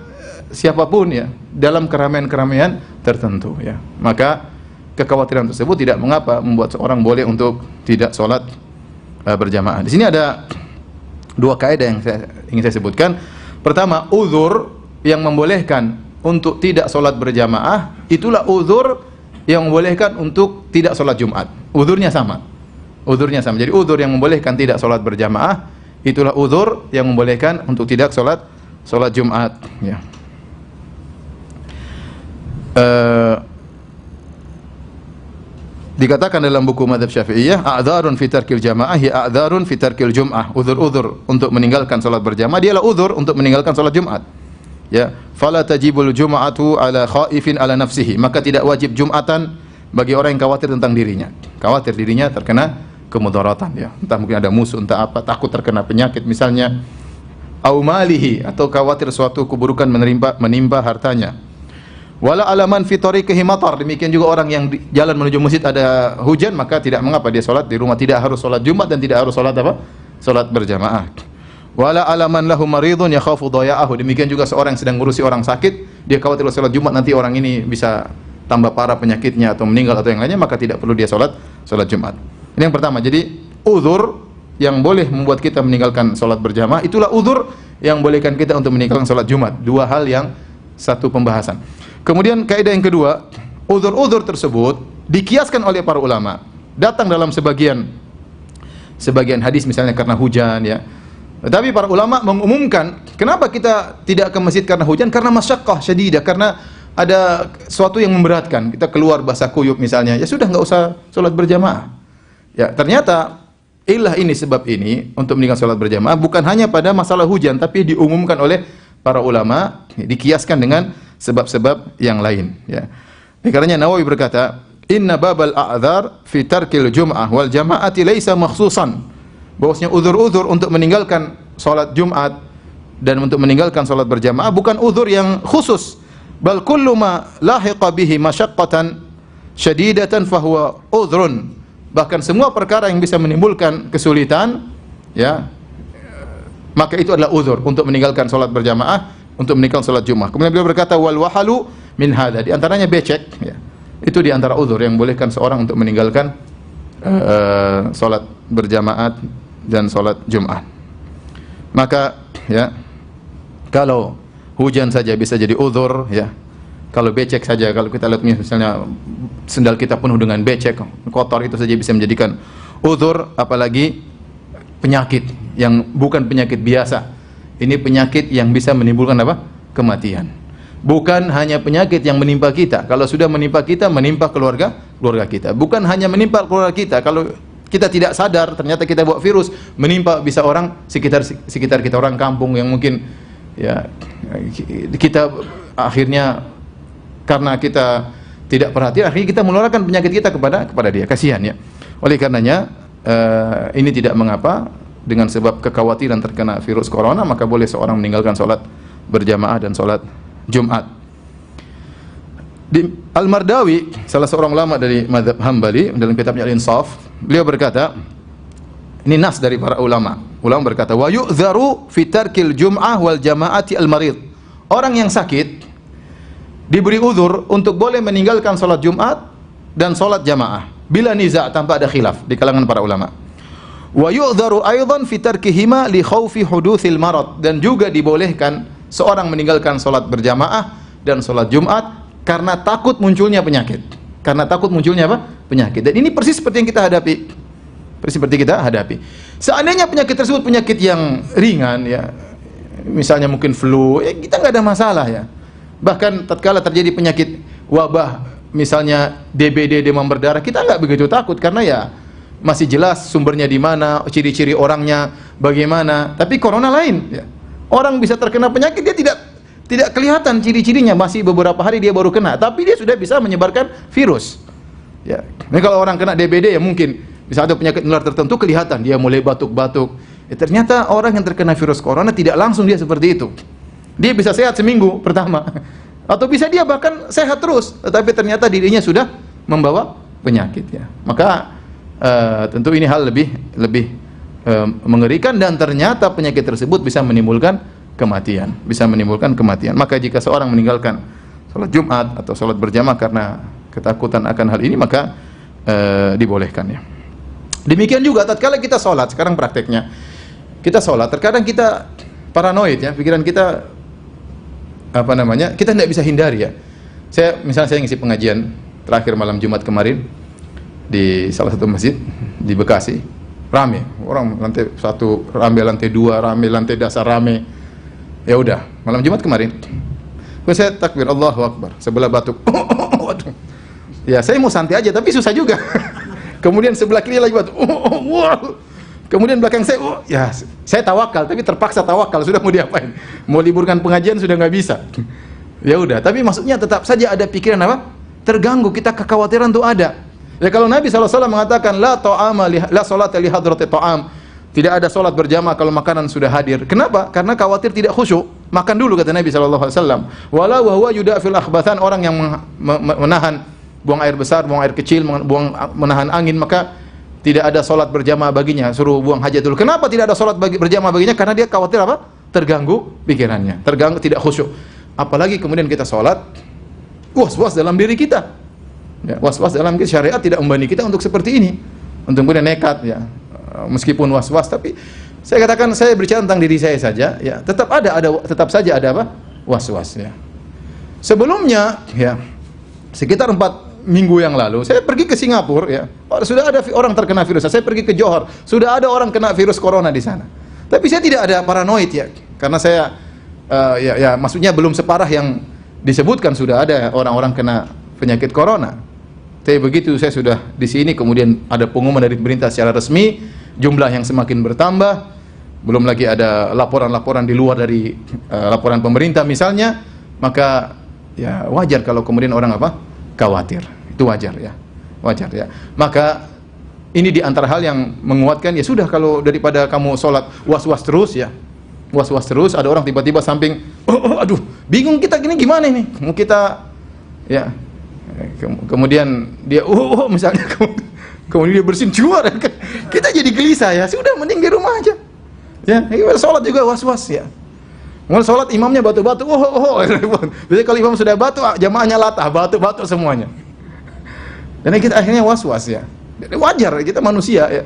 siapapun ya dalam keramaian-keramaian tertentu ya. Maka kekhawatiran tersebut tidak mengapa membuat seorang boleh untuk tidak sholat berjamaah. Di sini ada dua kaidah yang ingin saya sebutkan. Pertama, uzur yang membolehkan untuk tidak sholat berjamaah, itulah uzur yang membolehkan untuk tidak sholat Jumat. Uzurnya sama. Uzurnya sama. Jadi uzur yang membolehkan tidak sholat berjamaah, itulah uzur yang membolehkan untuk tidak sholat Jumat. Ya. Dikatakan dalam buku Madzhab Syafi'iyah, a'dzarun fi tarkil jamaah ya a'dzarun fi tarkil jum'ah. Uzur-uzur untuk meninggalkan salat berjamaah dialah uzur untuk meninggalkan salat Jumat. Ya, fala tajibul jum'atu ala khaifin ala nafsihi. Maka tidak wajib Jumatan bagi orang yang khawatir tentang dirinya. Khawatir dirinya terkena kemudaratan ya. Entah mungkin ada musuh, entah apa, takut terkena penyakit misalnya. Au malihi, atau khawatir suatu keburukan menimpa hartanya. Wala alaman fi tariqihi matar, demikian juga orang yang di jalan menuju masjid ada hujan, maka tidak mengapa dia salat di rumah, tidak harus salat Jumat dan tidak harus salat apa? Salat berjamaah. Wala alaman lahu maridun yakhafu daya'ahu, demikian juga seorang yang sedang ngurusi orang sakit, dia khawatir salat Jumat nanti orang ini bisa tambah parah penyakitnya atau meninggal atau yang lainnya, maka tidak perlu dia salat Jumat. Ini yang pertama. Jadi uzur yang boleh membuat kita meninggalkan salat berjamaah, itulah uzur yang bolehkan kita untuk meninggalkan salat Jumat. Dua hal yang satu pembahasan. Kemudian kaidah yang kedua, uzur-uzur tersebut dikiaskan oleh para ulama. Datang dalam sebagian hadis misalnya karena hujan ya. Tetapi para ulama mengumumkan, kenapa kita tidak ke masjid karena hujan? Karena masyaqqah syadidah, karena ada sesuatu yang memberatkan. Kita keluar basah kuyup misalnya, ya sudah enggak usah salat berjamaah. Ya, ternyata ini sebab ini untuk meninggalkan salat berjamaah bukan hanya pada masalah hujan, tapi diumumkan oleh para ulama, dikiaskan dengan sebab-sebab yang lain ya. Karenanya Nawawi berkata, inna babal a'dzar fi tarkil jum'ah wal jama'ati laisa makhsusan. Bahwasanya uzur-uzur untuk meninggalkan salat Jumat dan untuk meninggalkan salat berjamaah bukan uzur yang khusus. Bal kullu ma lahiqa bihi masyaqqatan syadidatan fahuwa uzrun. Bahkan semua perkara yang bisa menimbulkan kesulitan ya, maka itu adalah uzur untuk meninggalkan salat berjamaah, untuk meninggalkan salat Jumat. Kemudian beliau berkata wal wahalu min hadza, di antaranya becek ya. Itu di antara uzur yang bolehkan seorang untuk meninggalkan salat berjamaah dan salat Jumat. Maka ya, kalau hujan saja bisa jadi uzur ya. Kalau becek saja, kalau kita lihat misalnya sendal kita penuh dengan becek, kotor, itu saja bisa menjadikan uzur, apalagi penyakit yang bukan penyakit biasa. Ini penyakit yang bisa menimbulkan apa? Kematian. Bukan hanya penyakit yang menimpa kita. Kalau sudah menimpa kita, menimpa keluarga kita. Bukan hanya menimpa keluarga kita. Kalau kita tidak sadar, ternyata kita bawa virus, menimpa bisa orang sekitar kita, orang kampung yang mungkin ya kita akhirnya karena kita tidak perhatian, akhirnya kita menularkan penyakit kita kepada dia. Kasihan ya. Oleh karenanya ini tidak mengapa. Dengan sebab kekhawatiran terkena virus corona, maka boleh seorang meninggalkan salat berjamaah dan salat Jumat. Al-Mardawi, salah seorang ulama dari mazhab Hambali, dalam kitabnya Al-Insaf, beliau berkata, ini nas dari para ulama. Ulama berkata, wa yu'dzaru fi tarkil jum'ah wal jama'ati al-marid. Orang yang sakit diberi uzur untuk boleh meninggalkan salat Jumat dan salat jamaah bila niza', tanpa ada khilaf di kalangan para ulama. Wa yu'dzaru aidan fi tarkihima li khaufi hudutsil marad, dan juga dibolehkan seorang meninggalkan salat berjamaah dan salat Jumat karena takut munculnya penyakit. Karena takut munculnya apa? Penyakit. Dan ini persis seperti yang kita hadapi. Persis seperti kita hadapi. Seandainya penyakit tersebut penyakit yang ringan ya, misalnya mungkin flu, ya kita nggak ada masalah ya. Bahkan tatkala terjadi penyakit wabah, misalnya DBD, demam berdarah, kita nggak begitu takut karena ya masih jelas sumbernya di mana, ciri-ciri orangnya bagaimana. Tapi corona lain ya. Orang bisa terkena penyakit dia tidak kelihatan ciri-cirinya, masih beberapa hari dia baru kena, tapi dia sudah bisa menyebarkan virus. Ya. Nah, kalau orang kena DBD ya mungkin bisa ada penyakit menular tertentu kelihatan dia mulai batuk-batuk. Ya, ternyata orang yang terkena virus corona tidak langsung dia seperti itu. Dia bisa sehat seminggu pertama, atau bisa dia bahkan sehat terus, tetapi ternyata dirinya sudah membawa penyakit ya. Maka tentu ini hal lebih mengerikan, dan ternyata penyakit tersebut bisa menimbulkan kematian, Maka jika seorang meninggalkan salat Jumat atau salat berjamaah karena ketakutan akan hal ini, maka dibolehkan ya. Demikian juga tatkala kita salat, sekarang prakteknya kita salat, terkadang kita paranoid ya, pikiran kita kita tidak bisa hindari ya. Misalnya saya ngisi pengajian terakhir malam Jumat kemarin di salah satu masjid di Bekasi, rame orang, lantai 1 rame, lantai 2 rame, lantai dasar rame. Ya udah, malam Jumat kemarin saya takbir Allahu Akbar, sebelah batuk. Waduh. Ya saya mau santai aja tapi susah juga. Kemudian sebelah kiri lagi batuk. Kemudian belakang saya, ya saya tawakal, tapi terpaksa tawakal, sudah mau diapain? Mau liburkan pengajian sudah nggak bisa. Ya udah, tapi maksudnya tetap saja ada pikiran apa? Terganggu, kita kekhawatiran itu ada. Ya kalau Nabi SAW mengatakan la salata li hadrati ta'am, tidak ada salat berjamaah kalau makanan sudah hadir. Kenapa? Karena khawatir tidak khusyuk. Makan dulu kata Nabi SAW. Wala wa huwa yudafil akhbathan, orang yang menahan buang air besar, buang air kecil, menahan angin, maka tidak ada salat berjamaah baginya, suruh buang hajat dulu. Kenapa tidak ada salat berjamaah baginya? Karena dia khawatir apa? Terganggu pikirannya, terganggu, tidak khusyuk. Apalagi kemudian kita salat was-was dalam diri kita. Ya, was-was dalam syariat tidak membani kita untuk seperti ini. Untuk kemudian nekat ya. Meskipun was-was, tapi saya katakan, saya berbicara tentang diri saya saja ya, tetap saja ada apa? Was-was ya. Sebelumnya ya, sekitar 4 minggu yang lalu saya pergi ke Singapura ya. Sudah ada orang terkena virus. Saya pergi ke Johor, sudah ada orang kena virus corona di sana. Tapi saya tidak ada paranoid ya, karena saya maksudnya belum separah yang disebutkan sudah ada orang-orang kena penyakit corona. Tapi begitu saya sudah di sini, kemudian ada pengumuman dari pemerintah secara resmi, jumlah yang semakin bertambah, belum lagi ada laporan-laporan di luar dari laporan pemerintah misalnya, maka ya wajar kalau kemudian orang khawatir. Itu wajar ya. Maka ini di antara hal yang menguatkan, ya sudah, kalau daripada kamu sholat was-was terus ya, ada orang tiba-tiba samping, aduh, bingung kita gini gimana ini, mau kita ya, kemudian dia misalnya, kemudian dia bersin keluar, kita jadi gelisah ya, sudah mending di rumah aja ya. Sholat juga was-was ya. Mau sholat imamnya batuk-batuk, biasanya kalau imam sudah batuk, jamaahnya latah, batuk-batuk semuanya. Dan kita akhirnya was-was ya. Wajar, kita manusia ya.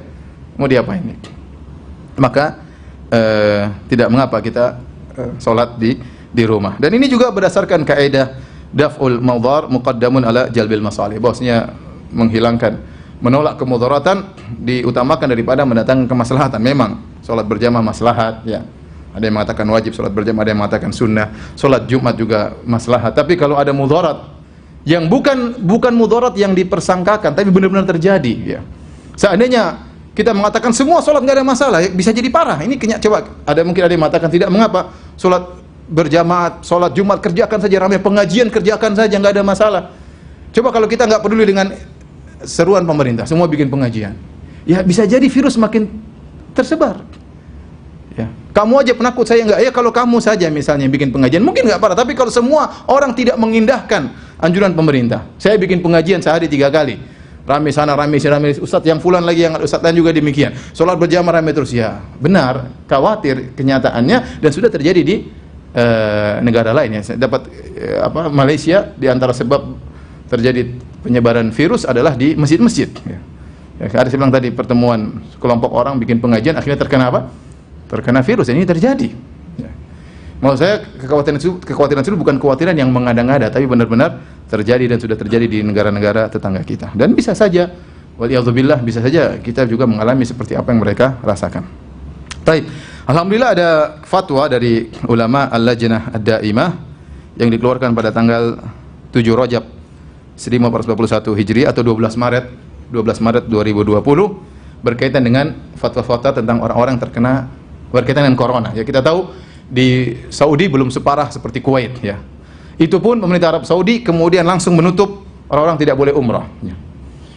Mau diapain ini? Maka tidak mengapa kita sholat di rumah. Dan ini juga berdasarkan kaidah daf'ul mawdhar muqaddamun ala jalbil masalih. Bahwasanya menolak kemudaratan diutamakan daripada mendatangkan kemaslahatan. Memang sholat berjamaah maslahat ya. Ada yang mengatakan wajib sholat berjamaah, ada yang mengatakan sunnah. Sholat Jumat juga maslahat. Tapi kalau ada mudarat yang bukan mudarat yang dipersangkakan, tapi benar-benar terjadi ya. Seandainya kita mengatakan semua sholat nggak ada masalah, ya, bisa jadi parah. Ini coba mungkin ada yang mengatakan tidak mengapa sholat berjamaah, sholat Jumat kerjakan saja, ramai pengajian kerjakan saja, nggak ada masalah. Coba kalau kita nggak peduli dengan seruan pemerintah, semua bikin pengajian, ya bisa jadi virus makin tersebar. Ya. Kamu aja penakut, saya enggak. Ya kalau kamu saja misalnya bikin pengajian mungkin enggak parah, tapi kalau semua orang tidak mengindahkan anjuran pemerintah, saya bikin pengajian sehari 3 kali, rame sana rame sini rame, ustadz yang fulan lagi, yang ustadz lain juga demikian, sholat berjamaah rame terus, ya benar, khawatir kenyataannya, dan sudah terjadi di negara lain ya. Saya dapat Malaysia, di antara sebab terjadi penyebaran virus adalah di masjid-masjid ya. Ada saya bilang tadi, pertemuan kelompok orang bikin pengajian akhirnya terkena terkena virus. Ini terjadi ya. Maksud saya kekhawatiran itu bukan kekhawatiran yang mengada-ngada, tapi benar-benar terjadi dan sudah terjadi di negara-negara tetangga kita. Dan bisa saja, waliyadzubillah, bisa saja kita juga mengalami seperti apa yang mereka rasakan. Baik, alhamdulillah ada fatwa dari ulama Al-Lajnah Ad-Daimah yang dikeluarkan pada tanggal 7 Rajab 1441 Hijri atau 12 Maret 2020 berkaitan dengan fatwa-fatwa tentang orang-orang terkena berkaitan dengan corona. Ya, kita tahu di Saudi belum separah seperti Kuwait, ya. Itu pun pemerintah Arab Saudi kemudian langsung menutup orang-orang tidak boleh umrah. Ya.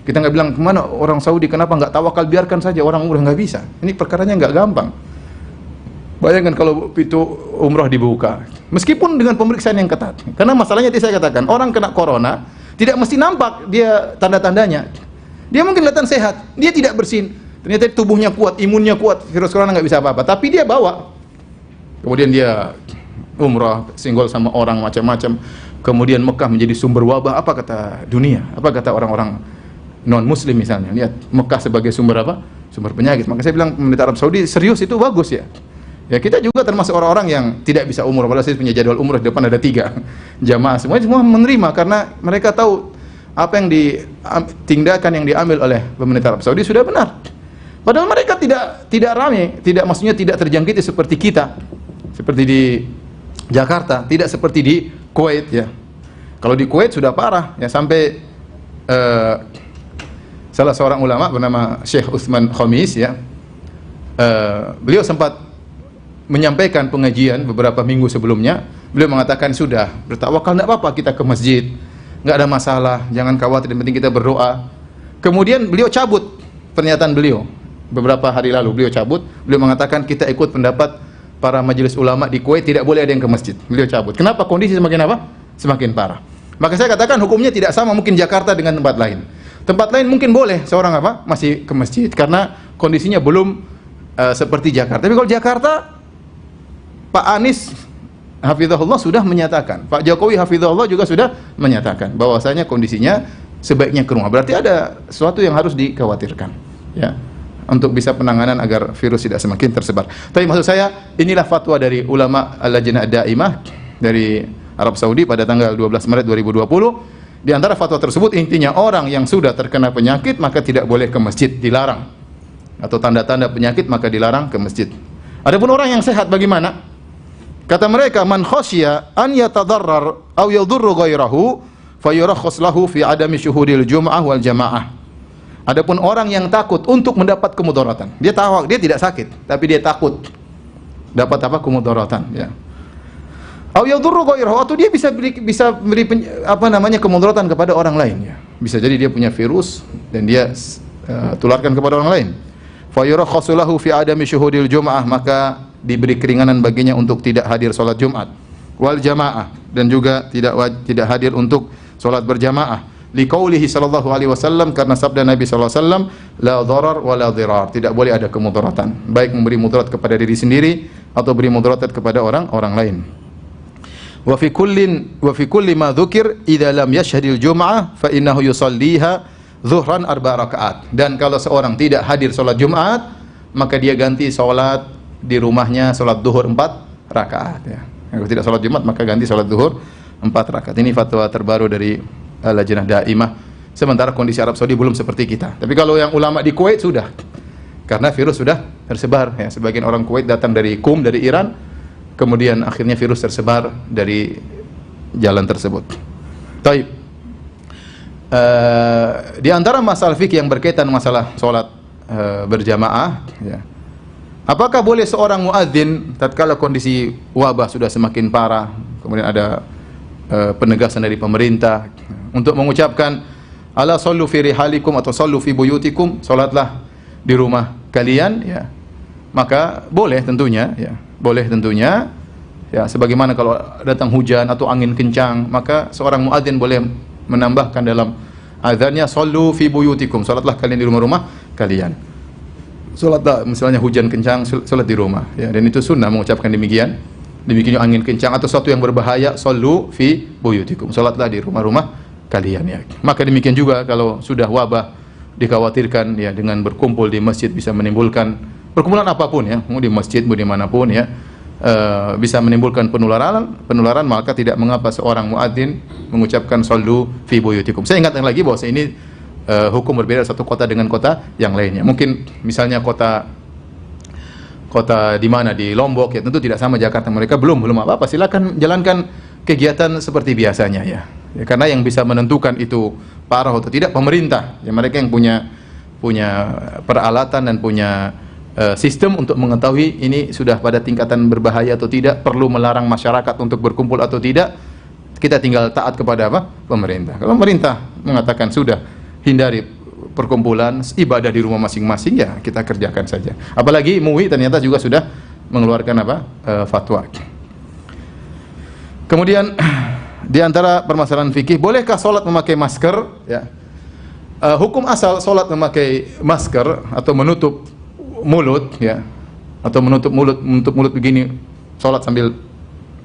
Kita nggak bilang kemana orang Saudi, kenapa nggak tawakal, biarkan saja orang umrah, nggak bisa. Ini perkaranya nggak gampang. Bayangkan kalau pintu umrah dibuka, meskipun dengan pemeriksaan yang ketat. Karena masalahnya tadi saya katakan, orang kena corona tidak mesti nampak dia tanda-tandanya. Dia mungkin kelihatan sehat, dia tidak bersin. Ternyata tubuhnya kuat, imunnya kuat, virus corona nggak bisa apa-apa. Tapi dia bawa. Kemudian dia umrah, singgol sama orang macam-macam. Kemudian Mekah menjadi sumber wabah. Apa kata dunia? Apa kata orang-orang non-muslim misalnya? Lihat Mekah sebagai sumber apa? Sumber penyakit. Maka saya bilang pemerintah Arab Saudi serius, itu bagus ya. Ya, kita juga termasuk orang-orang yang tidak bisa umrah. Padahal saya punya jadwal umrah, di depan ada 3 jamaah. Semua menerima karena mereka tahu apa yang tindakan yang diambil oleh pemerintah Arab Saudi sudah benar. Padahal mereka tidak ramai, maksudnya tidak terjangkiti seperti kita. Seperti di Jakarta, tidak seperti di Kuwait, ya. Kalau di Kuwait sudah parah, ya, sampai salah seorang ulama bernama Syekh Utsman Khamis, ya. Beliau sempat menyampaikan pengajian beberapa minggu sebelumnya. Beliau mengatakan sudah bertawakal, tidak apa-apa kita ke masjid, nggak ada masalah, jangan khawatir, yang penting kita berdoa. Kemudian beliau cabut pernyataan beliau beberapa hari lalu. Beliau cabut, beliau mengatakan kita ikut pendapat para majelis ulama di Kuwait, tidak boleh ada yang ke masjid. Beliau cabut. Kenapa? Kondisi semakin apa? Semakin parah. Maka saya katakan hukumnya tidak sama mungkin Jakarta dengan tempat lain. Tempat lain mungkin boleh seorang apa? Masih ke masjid karena kondisinya belum seperti Jakarta. Tapi kalau Jakarta, Pak Anies hafizahullah sudah menyatakan, Pak Jokowi hafizahullah juga sudah menyatakan bahwasanya kondisinya sebaiknya ke rumah. Berarti ada sesuatu yang harus dikhawatirkan, ya, untuk bisa penanganan agar virus tidak semakin tersebar. Tapi maksud saya, inilah fatwa dari ulama Al-Lajnah Ad-Daimah dari Arab Saudi pada tanggal 12 Maret 2020. Di antara fatwa tersebut intinya orang yang sudah terkena penyakit maka tidak boleh ke masjid, dilarang. Atau tanda-tanda penyakit maka dilarang ke masjid. Adapun orang yang sehat bagaimana? Kata mereka, man khasya an yatadarrar aw yadhurru ghairahu fayurakhas lahu fi adami syuhudil jum'ah wal jamaah. Adapun orang yang takut untuk mendapat kemudaratan, dia tahu dia tidak sakit, tapi dia takut dapat apa? Kemudaratan, ya. Aw yadhurru ghairahu, atau dia bisa beri kemudaratan kepada orang lain, ya. Bisa jadi dia punya virus dan dia tularkan kepada orang lain. Fayurakhas lahu fi adami syuhudil jum'ah, maka diberi keringanan baginya untuk tidak hadir salat Jumat, wal jamaah, dan juga tidak hadir untuk salat berjamaah. Liqaulihi sallallahu alaihi wasallam, karena sabda Nabi sallallahu alaihi wasallam, la dharar wa la dhirar, tidak boleh ada kemudaratan, baik memberi mudarat kepada diri sendiri atau beri mudarat kepada orang lain. Wa fi kulli ma dzukir idza lam yashhadil jum'ah fa innahu yusalliha zuhran 4 rakaat. Dan kalau seorang tidak hadir salat Jumat, maka dia ganti salat di rumahnya, salat zuhur 4 rakaat, ya. Kalau tidak salat Jumat maka ganti salat zuhur 4 rakaat. Ini fatwa terbaru dari Lajnah Daimah. Sementara kondisi Arab Saudi belum seperti kita. Tapi kalau yang ulama di Kuwait sudah. Karena virus sudah tersebar, ya. Sebagian orang Kuwait datang dari Qum, dari Iran. Kemudian akhirnya virus tersebar dari jalan tersebut. Taib. Di antara masalah fikih yang berkaitan masalah salat berjamaah, ya. Apakah boleh seorang muadzin tatkala kondisi wabah sudah semakin parah, kemudian ada penegasan dari pemerintah untuk mengucapkan ala sallu fi rihalikum atau sallu fi buyutikum, salatlah di rumah kalian, ya. Maka boleh tentunya, ya. Boleh tentunya, ya, sebagaimana kalau datang hujan atau angin kencang, maka seorang muadzin boleh menambahkan dalam azannya sallu fi buyutikum, salatlah kalian di rumah-rumah kalian. Salatlah misalnya hujan kencang, salat di rumah, ya. Dan itu sunnah mengucapkan demikian. Demikian angin kencang atau sesuatu yang berbahaya, sallu fi buyutikum, salatlah di rumah-rumah kalian, ya. Maka demikian juga kalau sudah wabah dikhawatirkan, ya, dengan berkumpul di masjid bisa menimbulkan perkumpulan apapun, ya, mau di masjid mau dimanapun, ya, bisa menimbulkan penularan, maka tidak mengapa seorang muadzin mengucapkan sallu fi buyutikum. Saya ingatkan lagi bahwa ini hukum berbeda satu kota dengan kota yang lainnya. Mungkin misalnya kota di mana, di Lombok ya, tentu tidak sama Jakarta. Mereka belum apa-apa, silakan jalankan kegiatan seperti biasanya ya. Karena yang bisa menentukan itu parah atau tidak pemerintah. Ya, mereka yang punya peralatan dan punya sistem untuk mengetahui ini sudah pada tingkatan berbahaya atau tidak, perlu melarang masyarakat untuk berkumpul atau tidak. Kita tinggal taat kepada apa? Pemerintah. Kalau pemerintah mengatakan sudah hindari perkumpulan, ibadah di rumah masing-masing, ya kita kerjakan saja. Apalagi MUI ternyata juga sudah mengeluarkan apa? Fatwa. Kemudian di antara permasalahan fikih, bolehkah salat memakai masker? Ya. Hukum asal salat memakai masker atau menutup mulut, ya, atau menutup mulut begini, salat sambil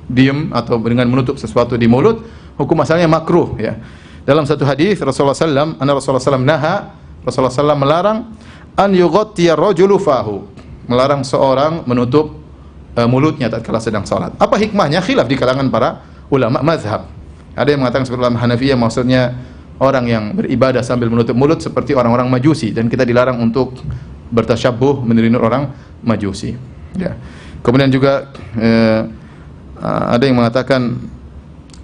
diam atau dengan menutup sesuatu di mulut, hukum asalnya makruh, ya. Dalam satu hadis Rasulullah SAW melarang an yughtiya rajulu fahu, melarang seorang menutup mulutnya tatkala sedang salat. Apa hikmahnya? Khilaf di kalangan para ulama mazhab. Ada yang mengatakan seperti ulama Hanafiyah, maksudnya orang yang beribadah sambil menutup mulut seperti orang-orang Majusi, dan kita dilarang untuk bertasyabbuh meniru orang Majusi. Ya. Kemudian juga ada yang mengatakan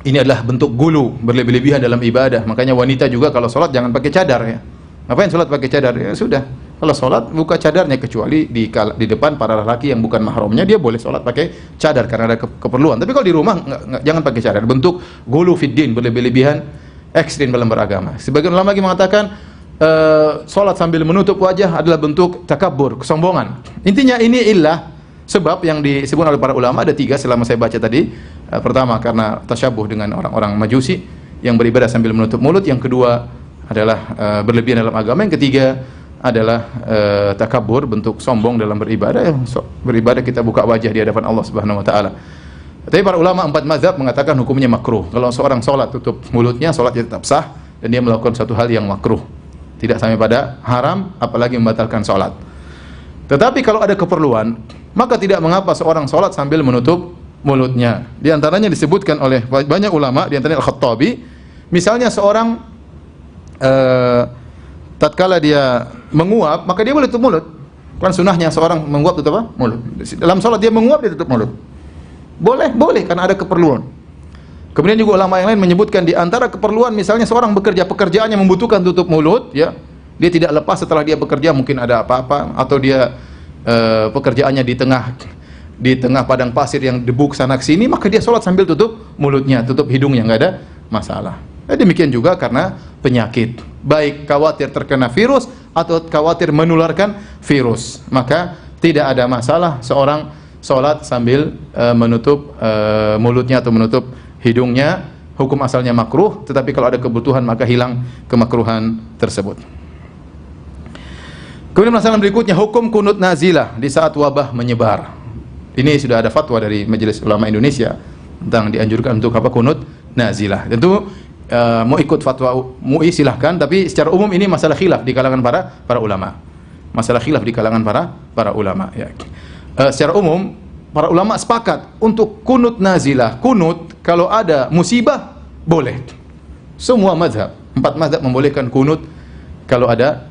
ini adalah bentuk gulu, berlebih-lebihan dalam ibadah. Makanya wanita juga kalau sholat jangan pakai cadar, ya. Ngapain sholat pakai cadar? Ya sudah, kalau sholat buka cadarnya, kecuali di depan para lelaki yang bukan mahramnya, dia boleh sholat pakai cadar karena ada keperluan. Tapi kalau di rumah jangan pakai cadar. Bentuk gulu fiddin, berlebih-lebihan, ekstrim dalam beragama. Sebagian ulama lagi mengatakan sholat sambil menutup wajah adalah bentuk takabur, kesombongan. Intinya ini illah, sebab yang disebut oleh para ulama ada 3 selama saya baca tadi. Pertama karena tasyabuh dengan orang-orang Majusi yang beribadah sambil menutup mulut. Yang kedua adalah berlebihan dalam agama. Yang ketiga adalah takabur, bentuk sombong dalam beribadah. Beribadah kita buka wajah di hadapan Allah Subhanahu wa taala. Tapi para ulama 4 mazhab mengatakan hukumnya makruh. Kalau seorang sholat tutup mulutnya, sholatnya tetap sah, dan dia melakukan suatu hal yang makruh, tidak sampai pada haram, apalagi membatalkan sholat. Tetapi kalau ada keperluan, maka tidak mengapa seorang sholat sambil menutup mulutnya. Di antaranya disebutkan oleh banyak ulama, di antaranya Al-Khattabi, misalnya seorang tatkala dia menguap, maka dia boleh tutup mulut. Kan sunahnya seorang menguap tutup apa? Mulut. Dalam sholat dia menguap, dia tutup mulut. Boleh karena ada keperluan. Kemudian juga ulama yang lain menyebutkan di antara keperluan, misalnya seorang bekerja, pekerjaannya membutuhkan tutup mulut, ya. Dia tidak lepas setelah dia bekerja, mungkin ada apa-apa, atau dia pekerjaannya di tengah padang pasir yang debu kesana kesini, maka dia sholat sambil tutup mulutnya, tutup hidungnya, nggak ada masalah. Demikian juga karena penyakit, baik khawatir terkena virus atau khawatir menularkan virus, maka tidak ada masalah seorang sholat sambil menutup mulutnya atau menutup hidungnya. Hukum asalnya makruh, tetapi kalau ada kebutuhan maka hilang kemakruhan tersebut. Kemudian masalah berikutnya, hukum kunut nazilah di saat wabah menyebar. Ini sudah ada fatwa dari Majelis Ulama Indonesia tentang dianjurkan untuk apa kunut nazilah. Tentu mau ikut fatwa MUI silahkan, tapi secara umum ini masalah khilaf di kalangan para ulama. Masalah khilaf di kalangan para ulama, ya. Secara umum para ulama sepakat untuk kunut nazilah. Kunut kalau ada musibah boleh. Semua mazhab, 4 mazhab membolehkan kunut kalau ada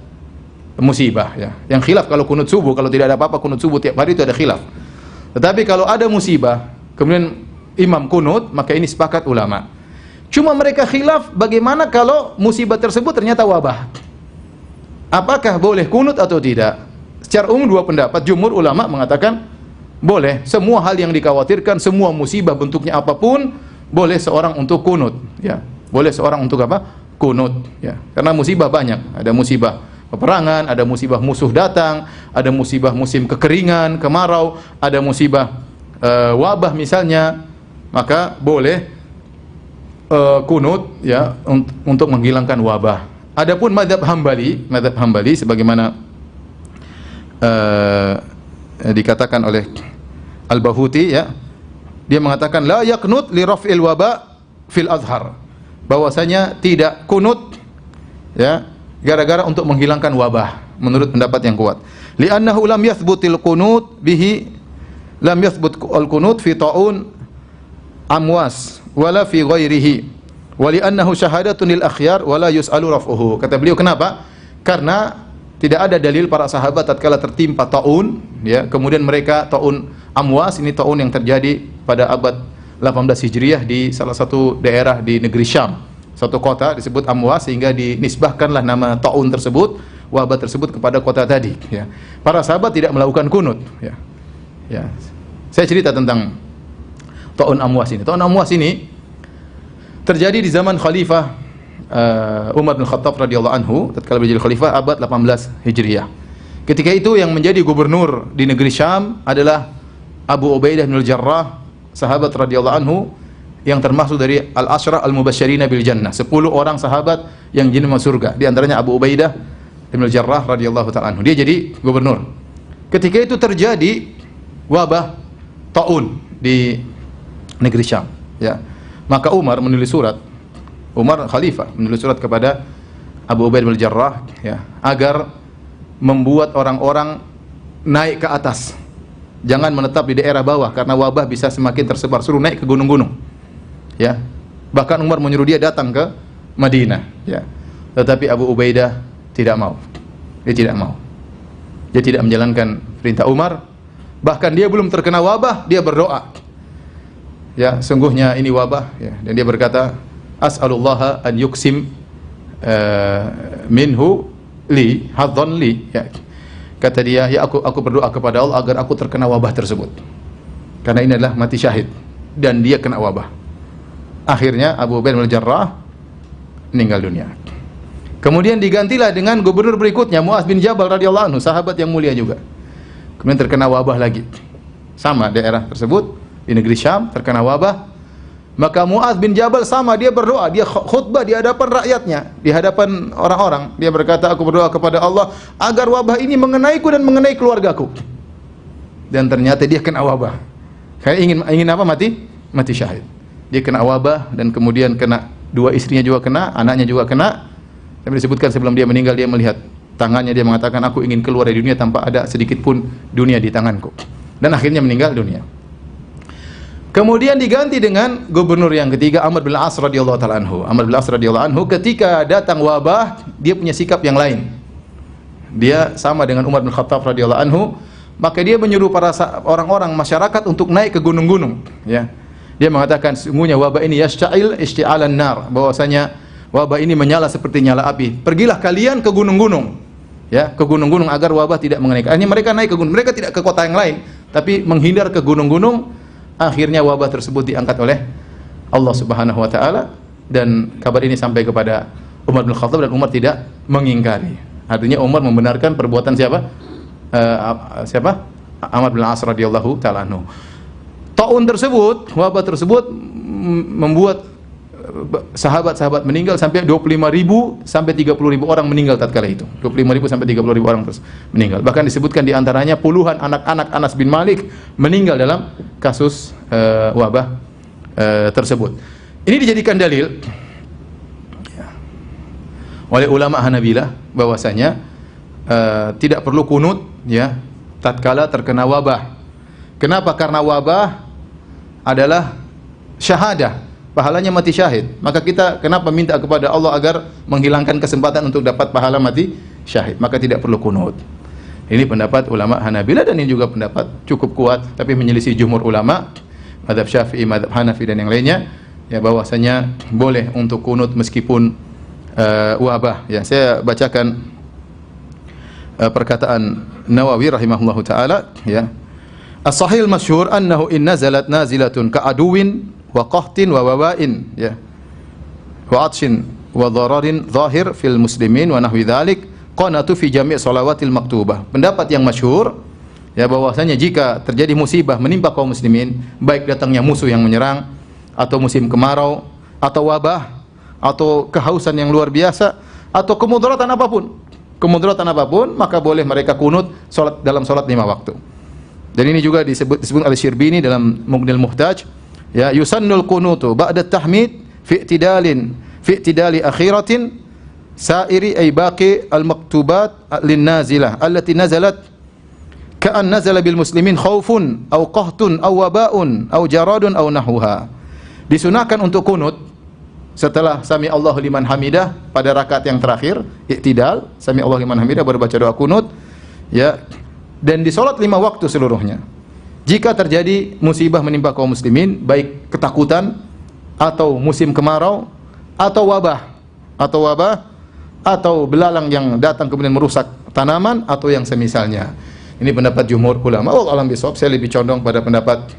musibah, ya. Yang khilaf kalau kunut subuh, kalau tidak ada apa-apa kunut subuh tiap hari, itu ada khilaf. Tetapi kalau ada musibah, kemudian imam kunut, maka ini sepakat ulama. Cuma mereka khilaf bagaimana kalau musibah tersebut ternyata wabah. Apakah boleh kunut atau tidak? Secara umum 2 pendapat. Jumhur ulama mengatakan boleh. Semua hal yang dikhawatirkan, semua musibah bentuknya apapun, boleh seorang untuk kunut, ya. Boleh seorang untuk apa? Kunut, ya. Karena musibah banyak. Ada musibah peperangan, ada musibah musuh datang, ada musibah musim kekeringan, kemarau, ada musibah wabah misalnya, maka boleh kunut, ya, untuk menghilangkan wabah. Adapun mazhab Hambali sebagaimana dikatakan oleh Al-Bahuti, ya, dia mengatakan la yaqnut li raf'il waba fil azhar, bahwasanya tidak kunut, ya, gara-gara untuk menghilangkan wabah, menurut pendapat yang kuat. Li'annahu lam yathbutil qunut bihi lam yathbut al-qunut fi ta'un amwas wala fi ghairihi wa li'annahu syahadatun lil akhyar wala yus'alu raf'uhu. Kata beliau, kenapa? Karena tidak ada dalil para sahabat tatkala tertimpa taun, ya, kemudian mereka taun amwas, ini taun yang terjadi pada abad 18 Hijriah di salah satu daerah di negeri Syam. Satu kota disebut Amwas sehingga dinisbahkanlah nama taun tersebut, wabah tersebut kepada kota tadi, ya. Para sahabat tidak melakukan kunut, ya. Ya. Saya cerita tentang taun Amwas ini. Taun Amwas ini terjadi di zaman Khalifah Umar bin Khattab radhiyallahu anhu tatkala menjadi khalifah abad 18 Hijriah. Ketika itu yang menjadi gubernur di negeri Syam adalah Abu Ubaidah bin Al-Jarrah, sahabat radhiyallahu anhu yang termasuk dari al-Asyrah al-Mubasysyirina bil Jannah, 10 orang sahabat yang jin masuk surga. Di antaranya Abu Ubaidah bin Al-Jarrah radhiyallahu ta'ala anhu. Dia jadi gubernur. Ketika itu terjadi wabah taun di negeri Syam, ya. Maka Umar menulis surat, Umar khalifah menulis surat kepada Abu Ubaidah bin Al-Jarrah, ya, agar membuat orang-orang naik ke atas. Jangan menetap di daerah bawah karena wabah bisa semakin tersebar. Suruh naik ke gunung-gunung. Ya. Bahkan Umar menyuruh dia datang ke Madinah, ya. Tetapi Abu Ubaidah tidak mau. Dia tidak mau. Dia tidak menjalankan perintah Umar. Bahkan dia belum terkena wabah, dia berdoa. Ya, sungguhnya ini wabah, ya. Dan dia berkata, as'alullaha an yuksim minhu li hadzan li, ya. Kata dia, ya aku berdoa kepada Allah agar aku terkena wabah tersebut. Karena ini adalah mati syahid dan dia kena wabah. Akhirnya Abu Ubaidah bin Al-Jarrah meninggal dunia. Kemudian digantilah dengan gubernur berikutnya Mu'adz bin Jabal radhiyallahu anhu, sahabat yang mulia juga. Kemudian terkena wabah lagi. Sama daerah tersebut di negeri Syam terkena wabah. Maka Mu'adz bin Jabal sama, dia berdoa, dia khutbah di hadapan rakyatnya, di hadapan orang-orang. Dia berkata, aku berdoa kepada Allah agar wabah ini mengenaiku dan mengenai keluargaku. Dan ternyata dia kena wabah. Kayak ingin apa? Mati syahid. Dia kena wabah dan kemudian kena, dua istrinya juga kena, anaknya juga kena. Sampai disebutkan sebelum dia meninggal dia melihat tangannya, dia mengatakan, aku ingin keluar dari dunia tanpa ada sedikit pun dunia di tanganku. Dan akhirnya meninggal dunia. Kemudian diganti dengan gubernur yang ketiga Amr bin Al-As radhiyallahu ta'ala anhu. Amr bin Al-As radhiyallahu anhu ketika datang wabah, dia punya sikap yang lain. Dia sama dengan Umar bin Khattab radhiyallahu anhu, maka dia menyuruh para orang-orang masyarakat untuk naik ke gunung-gunung, ya. Dia mengatakan, sungguhnya wabah ini yashta'il ishti'alan nar, bahwasanya wabah ini menyala seperti nyala api. Pergilah kalian ke gunung-gunung, ya, ke gunung-gunung agar wabah tidak mengenai. Akhirnya mereka naik ke gunung. Mereka tidak ke kota yang lain, tapi menghindar ke gunung-gunung. Akhirnya wabah tersebut diangkat oleh Allah Subhanahu wa taala dan kabar ini sampai kepada Umar bin Khattab dan Umar tidak mengingkari. Artinya Umar membenarkan perbuatan siapa? Amr bin Al-As radhiyallahu taala anhu. Taun tersebut, wabah tersebut membuat sahabat-sahabat meninggal sampai 25.000 sampai 30.000 orang meninggal tatkala itu. 25.000 sampai 30.000 orang terus meninggal. Bahkan disebutkan di antaranya puluhan anak-anak Anas bin Malik meninggal dalam kasus wabah tersebut. Ini dijadikan dalil oleh ulama Hanabilah bahwasanya tidak perlu kunut, ya, tatkala terkena wabah. Kenapa? Karena wabah adalah syahadah, pahalanya mati syahid. Maka kita kenapa minta kepada Allah agar menghilangkan kesempatan untuk dapat pahala mati syahid? Maka tidak perlu kunut. Ini pendapat ulama Hanabilah dan ini juga pendapat cukup kuat, tapi menyelisih jumhur ulama, mazhab Syafi'i, mazhab Hanafi dan yang lainnya, ya, bahwasanya boleh untuk kunut meskipun wabah. Ya, saya bacakan perkataan Nawawi rahimahullahu taala, ya. As-sahih masyhur annahu in nazalat nazilatun ka'aduwin wa qahtin wa wabain, ya, wa atshin wa dhararin zahir fil muslimin wa nahwi dzalik qanatu fi jami' shalawatil maktubah. Pendapat yang masyhur, ya, bahwasanya jika terjadi musibah menimpa kaum muslimin, baik datangnya musuh yang menyerang atau musim kemarau atau wabah atau kehausan yang luar biasa atau kemudaratan apapun, maka boleh mereka kunut salat dalam salat 5 waktu. Dan ini juga disebut oleh Syirbini dalam Mughnil Muhtaj, ya, yusannul qunutu ba'da tahmid fi i'tidali akhiratin sa'iri ay baqi al-maktubat lin-nazilah allati nazalat ka'an nazala bil muslimin khaufun aw qahtun aw wabaun aw jaradun aw nahwuha. Disunahkan untuk kunut setelah sami Allahu liman hamidah pada rakaat yang terakhir, i'tidal, sami Allahu liman hamidah baru baca doa kunut, ya. Dan di salat 5 waktu seluruhnya. Jika terjadi musibah menimpa kaum muslimin, baik ketakutan atau musim kemarau atau wabah atau belalang yang datang kemudian merusak tanaman atau yang semisalnya. Ini pendapat jumhur ulama. Oh, alam bisawab, saya lebih condong pada pendapat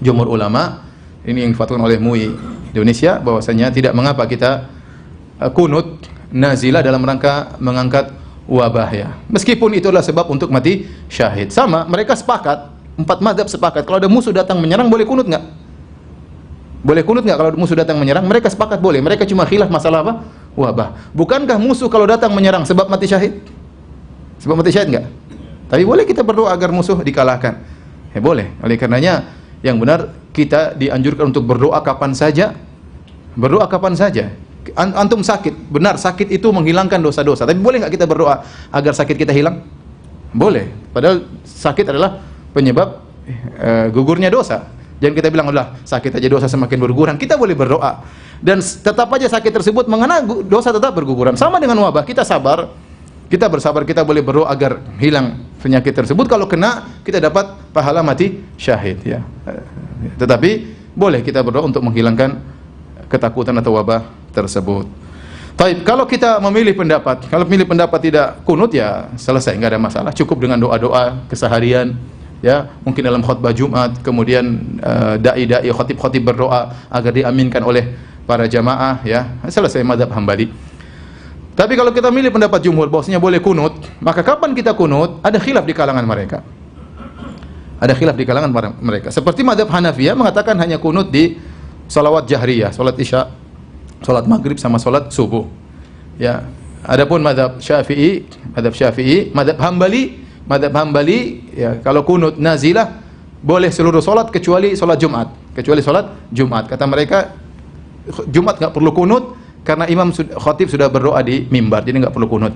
jumhur ulama. Ini yang difatwakan oleh MUI Indonesia, bahwasanya tidak mengapa kita kunut nazilah dalam rangka mengangkat wabah, ya. Meskipun itu adalah sebab untuk mati syahid. Sama, mereka sepakat, 4 mazhab sepakat, kalau ada musuh datang menyerang boleh kunut enggak? Boleh kunut enggak kalau musuh datang menyerang? Mereka sepakat boleh. Mereka cuma khilaf masalah apa? Wabah. Bukankah musuh kalau datang menyerang sebab mati syahid? Sebab mati syahid enggak? Tapi boleh kita berdoa agar musuh dikalahkan. Ya boleh. Oleh karenanya yang benar kita dianjurkan untuk berdoa kapan saja. Berdoa kapan saja. Antum sakit, benar sakit itu menghilangkan dosa-dosa. Tapi boleh enggak kita berdoa agar sakit kita hilang? Boleh. Padahal sakit adalah penyebab gugurnya dosa. Jangan kita bilang, udah sakit aja dosa semakin berguguran. Kita boleh berdoa. Dan tetap aja sakit tersebut mengena dosa tetap berguguran. Sama dengan wabah, kita sabar. Kita bersabar, kita boleh berdoa agar hilang penyakit tersebut. Kalau kena, kita dapat pahala mati syahid, ya. Tetapi boleh kita berdoa untuk menghilangkan ketakutan atau wabah tersebut. Taib, kalau kita memilih pendapat, kalau memilih pendapat tidak kunut, ya selesai, nggak ada masalah. Cukup dengan doa-doa keseharian, ya. Mungkin dalam khutbah Jumat, kemudian dai-dai, khatib-khatib berdoa agar diaminkan oleh para jamaah, ya. Selesai mazhab Hambali. Tapi kalau kita milih pendapat jumhur bahwasanya boleh kunut, maka kapan kita kunut? Ada khilaf di kalangan mereka. Ada khilaf di kalangan mereka. Seperti mazhab Hanafiyah mengatakan hanya kunut di salawat jahriyah, salat Isya, salat Maghrib sama salat subuh. Ya. Adapun mazhab Syafi'i, mazhab Hambali, ya, kalau kunut nazilah boleh seluruh salat kecuali salat Jumat. Kata mereka Jumat enggak perlu kunut karena imam khatib sudah berdoa di mimbar, jadi enggak perlu kunut.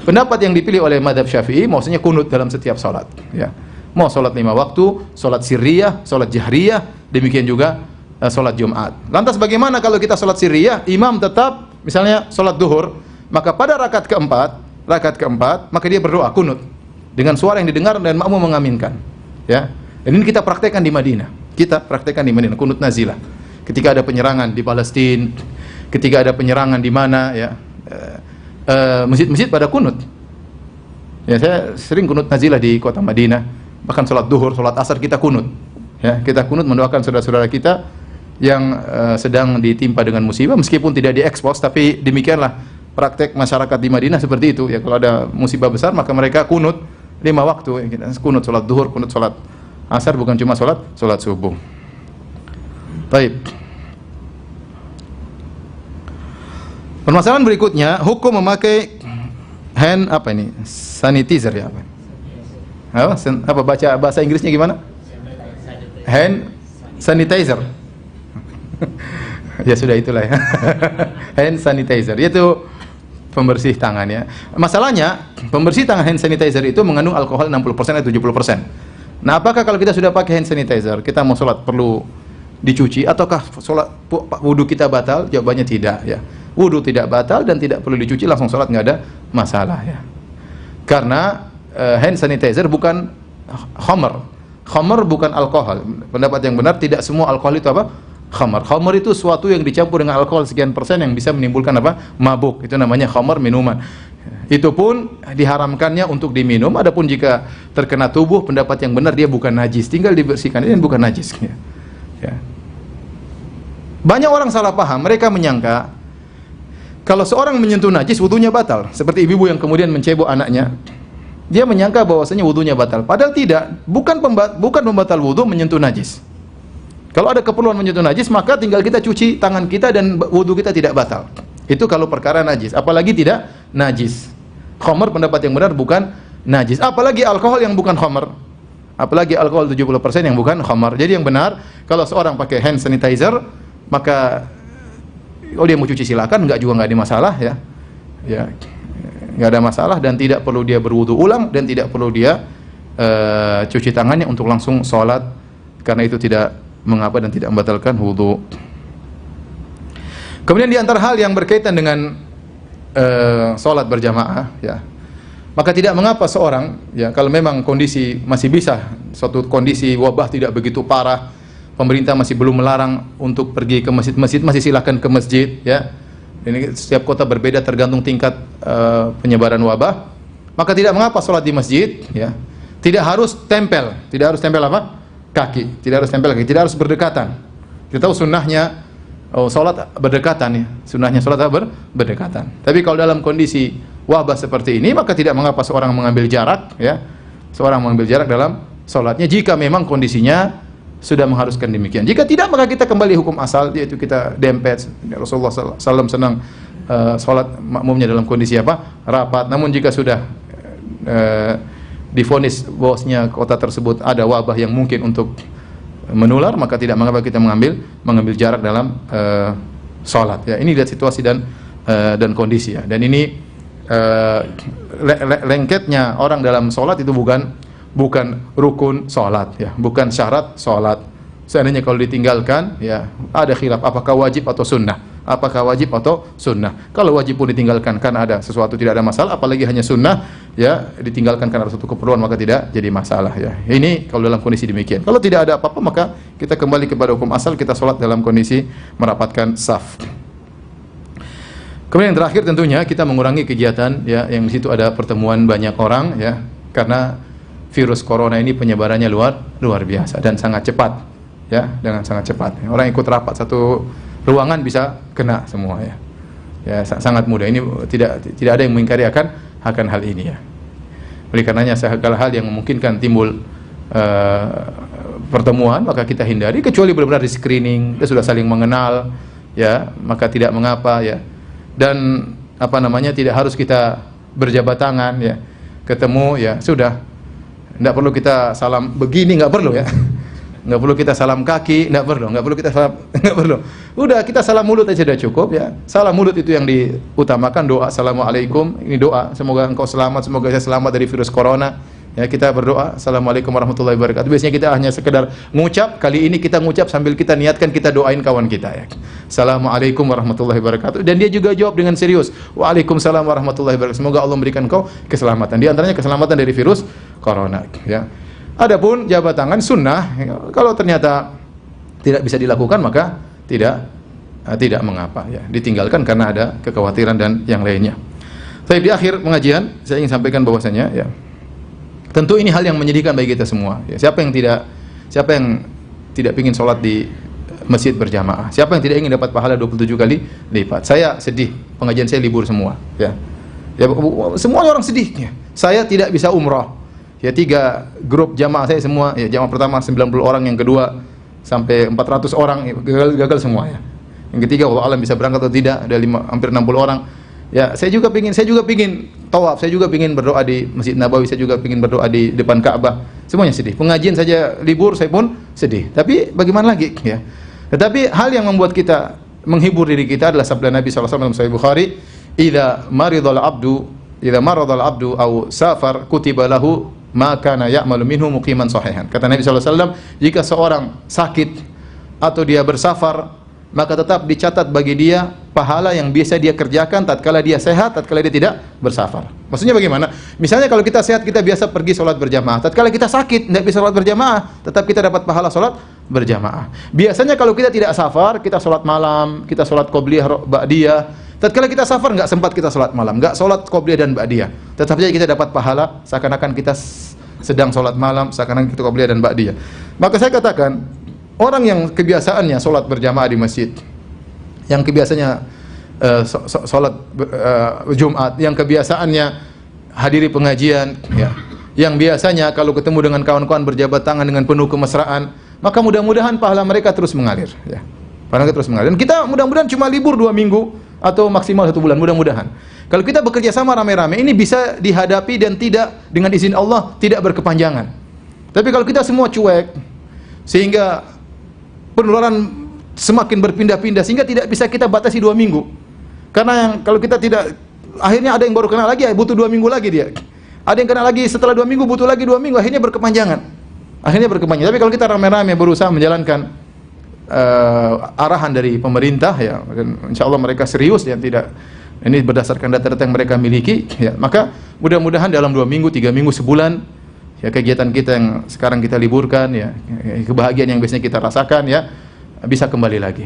Pendapat yang dipilih oleh mazhab Syafi'i maksudnya kunut dalam setiap salat, ya. Mau salat 5 waktu, salat sirriyah, salat jahriyah, demikian juga salat Jumat. Lantas bagaimana kalau kita salat sirriyah, imam tetap misalnya salat duhur, maka pada rakaat keempat, maka dia berdoa kunut dengan suara yang didengar dan makmum mengaminkan, ya. Dan ini kita praktekkan di Madinah. Kunut nazilah. Ketika ada penyerangan di Palestina, ketika ada penyerangan di mana, ya, masjid-masjid pada kunut. Ya, saya sering kunut nazilah di kota Madinah. Bahkan salat duhur, salat asar kita kunut. Ya, kita kunut mendoakan saudara-saudara kita yang sedang ditimpa dengan musibah, meskipun tidak diekspos, tapi demikianlah praktek masyarakat di Madinah seperti itu. Ya, kalau ada musibah besar maka mereka kunut 5 waktu. Ya, kita kunut salat duhur, kunut salat asar, bukan cuma salat subuh. Baik. Permasalahan berikutnya, hukum memakai hand sanitizer, ya, apa baca bahasa Inggrisnya gimana? Hand sanitizer. Ya sudah, itulah, ya. Hand sanitizer itu pembersih tangan, ya. Masalahnya pembersih tangan hand sanitizer itu mengandung alkohol 60% atau 70%. Nah, apakah kalau kita sudah pakai hand sanitizer, kita mau sholat perlu dicuci ataukah sholat wudu kita batal? Jawabannya tidak, ya. Wudu tidak batal dan tidak perlu dicuci, langsung sholat, nggak ada masalah, ya. Karena hand sanitizer bukan khamar. Khamar bukan alkohol. Pendapat yang benar, tidak semua alkohol itu apa? Khamar. Khamar itu suatu yang dicampur dengan alkohol sekian persen yang bisa menimbulkan apa? Mabuk. Itu namanya khamar, minuman. Itu pun diharamkannya untuk diminum. Adapun jika terkena tubuh, pendapat yang benar dia bukan najis, tinggal dibersihkan, ini bukan najis, ya. Ya. Banyak orang salah paham, mereka menyangka kalau seorang menyentuh najis wudunya batal, seperti ibu-ibu yang kemudian mencebok anaknya. Dia menyangka bahwasanya wudunya batal, padahal tidak, bukan pembatal wudu menyentuh najis. Kalau ada keperluan menyentuh najis, maka tinggal kita cuci tangan kita dan wudu kita tidak batal. Itu kalau perkara najis, apalagi tidak najis. Khamar pendapat yang benar bukan najis, apalagi alkohol yang bukan khamar. Apalagi alkohol 70% yang bukan khamar. Jadi yang benar, kalau seorang pakai hand sanitizer, maka kalau dia mau cuci silakan, enggak ada masalah, ya. Ya, enggak ada masalah dan tidak perlu dia berwudu ulang dan tidak perlu dia cuci tangannya untuk langsung sholat, karena itu tidak mengapa dan tidak membatalkan wudu. Kemudian di antara hal yang berkaitan dengan sholat berjamaah, ya, maka tidak mengapa seorang, ya, kalau memang kondisi masih bisa, suatu kondisi wabah tidak begitu parah, pemerintah masih belum melarang untuk pergi ke masjid-masjid, masih silakan ke masjid, ya. Ini setiap kota berbeda tergantung tingkat penyebaran wabah. Maka tidak mengapa sholat di masjid, ya. Tidak harus tempel apa? Kaki. Tidak harus tempel kaki, tidak harus berdekatan. Kita tahu sunnahnya sholat berdekatan, ya. Sunnahnya sholat berdekatan. Tapi kalau dalam kondisi wabah seperti ini, maka tidak mengapa seorang mengambil jarak, ya. Seorang mengambil jarak dalam sholatnya jika memang kondisinya sudah mengharuskan demikian. Jika tidak, maka kita kembali hukum asal, yaitu kita dempet. Rasulullah SAW senang sholat makmumnya dalam kondisi apa? Rapat. Namun jika sudah divonis bahwasanya kota tersebut ada wabah yang mungkin untuk menular, maka tidak mengapa kita mengambil jarak dalam sholat. Ya, ini lihat situasi dan kondisi, ya. Dan ini lengketnya orang dalam sholat itu bukan rukun sholat, ya, bukan syarat sholat. Seandainya kalau ditinggalkan, ya, ada khilaf apakah wajib atau sunnah. Apakah wajib atau sunnah? Kalau wajib pun ditinggalkan karena ada sesuatu, tidak ada masalah. Apalagi hanya sunnah, ya, ditinggalkan karena suatu keperluan, maka tidak jadi masalah, ya. Ini kalau dalam kondisi demikian. Kalau tidak ada apa-apa, maka kita kembali kepada hukum asal, kita sholat dalam kondisi merapatkan saf. Kemudian yang terakhir tentunya kita mengurangi kegiatan, ya, yang di situ ada pertemuan banyak orang, ya, karena virus corona ini penyebarannya luar biasa dan sangat cepat, ya, dengan sangat cepat. Orang ikut rapat satu ruangan bisa kena semua, ya. Ya, sangat mudah. Ini tidak ada yang mengingkari akan hal ini, ya. Oleh karenanya segala hal yang memungkinkan timbul pertemuan, maka kita hindari, kecuali benar-benar di screening, kita sudah saling mengenal, ya, maka tidak mengapa, ya. Dan apa namanya, tidak harus kita berjabat tangan, ya. Ketemu, ya, sudah. Tidak perlu kita salam begini, nggak perlu, ya. Nggak perlu kita salam kaki, nggak perlu kita salam, nggak perlu. Udah, kita salam mulut aja sudah cukup, ya. Salam mulut itu yang diutamakan. Doa assalamualaikum, ini doa, semoga engkau selamat, semoga saya selamat dari virus corona. Ya, kita berdoa assalamualaikum warahmatullahi wabarakatuh. Biasanya kita hanya sekedar ngucap, kali ini kita ngucap sambil kita niatkan kita doain kawan kita, ya. Assalamualaikum warahmatullahi wabarakatuh. Dan dia juga jawab dengan serius, waalaikumsalam warahmatullahi wabarakatuh. Semoga Allah memberikan kau keselamatan. Di antaranya keselamatan dari virus corona, ya. Adapun jabat tangan sunnah, ya, kalau ternyata tidak bisa dilakukan, maka tidak mengapa, ya. Ditinggalkan karena ada kekhawatiran dan yang lainnya. Tapi di akhir pengajian saya ingin sampaikan bahwasanya, ya, tentu ini hal yang menyedihkan bagi kita semua, ya. Siapa yang tidak ingin sholat di masjid berjamaah? Siapa yang tidak ingin dapat pahala 27 kali lipat? Saya sedih, pengajian saya libur semua, ya. Ya, semua orang sedih, ya. Saya tidak bisa umrah. Ya, 3 grup jamaah saya semua, ya, jamaah pertama 90 orang, yang kedua sampai 400 orang, ya, gagal semua, ya. Yang ketiga wallahu alam bisa berangkat atau tidak, ada hampir 60 orang. Ya, saya juga pingin tawaf, saya juga pingin berdoa di Masjid Nabawi, saya juga pingin berdoa di depan Ka'bah. Semuanya sedih. Pengajian saja libur, saya pun sedih. Tapi bagaimana lagi, ya. Tetapi hal yang membuat kita menghibur diri kita adalah sabda Nabi sallallahu alaihi wasallam dalam Sahih Bukhari, "Idza maradal abdu aw safar kutiba lahu ma kana ya'malu minhu muqiman sahihan." Kata Nabi sallallahu alaihi wasallam, jika seorang sakit atau dia bersafar, maka tetap dicatat bagi dia pahala yang biasa dia kerjakan tatkala dia sehat, tatkala dia tidak bersafar. Maksudnya bagaimana? Misalnya kalau kita sehat, kita biasa pergi sholat berjamaah. Tatkala kita sakit, tidak bisa sholat berjamaah, tetap kita dapat pahala sholat berjamaah. Biasanya kalau kita tidak safar, kita sholat malam, kita sholat qobliyah, ba'diyah. Tatkala kita safar, nggak sempat kita sholat malam, nggak sholat qobliyah dan ba'diyah, tetap saja kita dapat pahala seakan-akan kita sedang sholat malam, seakan-akan kita qobliyah dan ba'diyah. Maka saya katakan, orang yang kebiasaannya sholat berjamaah di masjid, yang kebiasaannya sholat Jumat, yang kebiasaannya hadiri pengajian, ya, yang biasanya kalau ketemu dengan kawan-kawan berjabat tangan dengan penuh kemesraan, maka mudah-mudahan pahala mereka terus mengalir, ya. Pahala mereka terus mengalir. Dan kita mudah-mudahan cuma libur 2 minggu atau maksimal 1 bulan, mudah-mudahan. Kalau kita bekerja sama rame-rame, ini bisa dihadapi dan tidak, dengan izin Allah, tidak berkepanjangan. Tapi kalau kita semua cuek, sehingga penularan semakin berpindah-pindah, sehingga tidak bisa kita batasi 2 minggu. Karena kalau kita tidak, akhirnya ada yang baru kena lagi, butuh 2 minggu lagi dia. Ada yang kena lagi setelah 2 minggu, butuh lagi 2 minggu, akhirnya berkepanjangan. Tapi kalau kita rame-rame berusaha menjalankan arahan dari pemerintah, ya, dan insya Allah mereka serius, ya, tidak, ini berdasarkan data-data yang mereka miliki, ya, maka mudah-mudahan dalam 2 minggu, 3 minggu, sebulan, ya, kegiatan kita yang sekarang kita liburkan, ya, kebahagiaan yang biasanya kita rasakan, ya, bisa kembali lagi,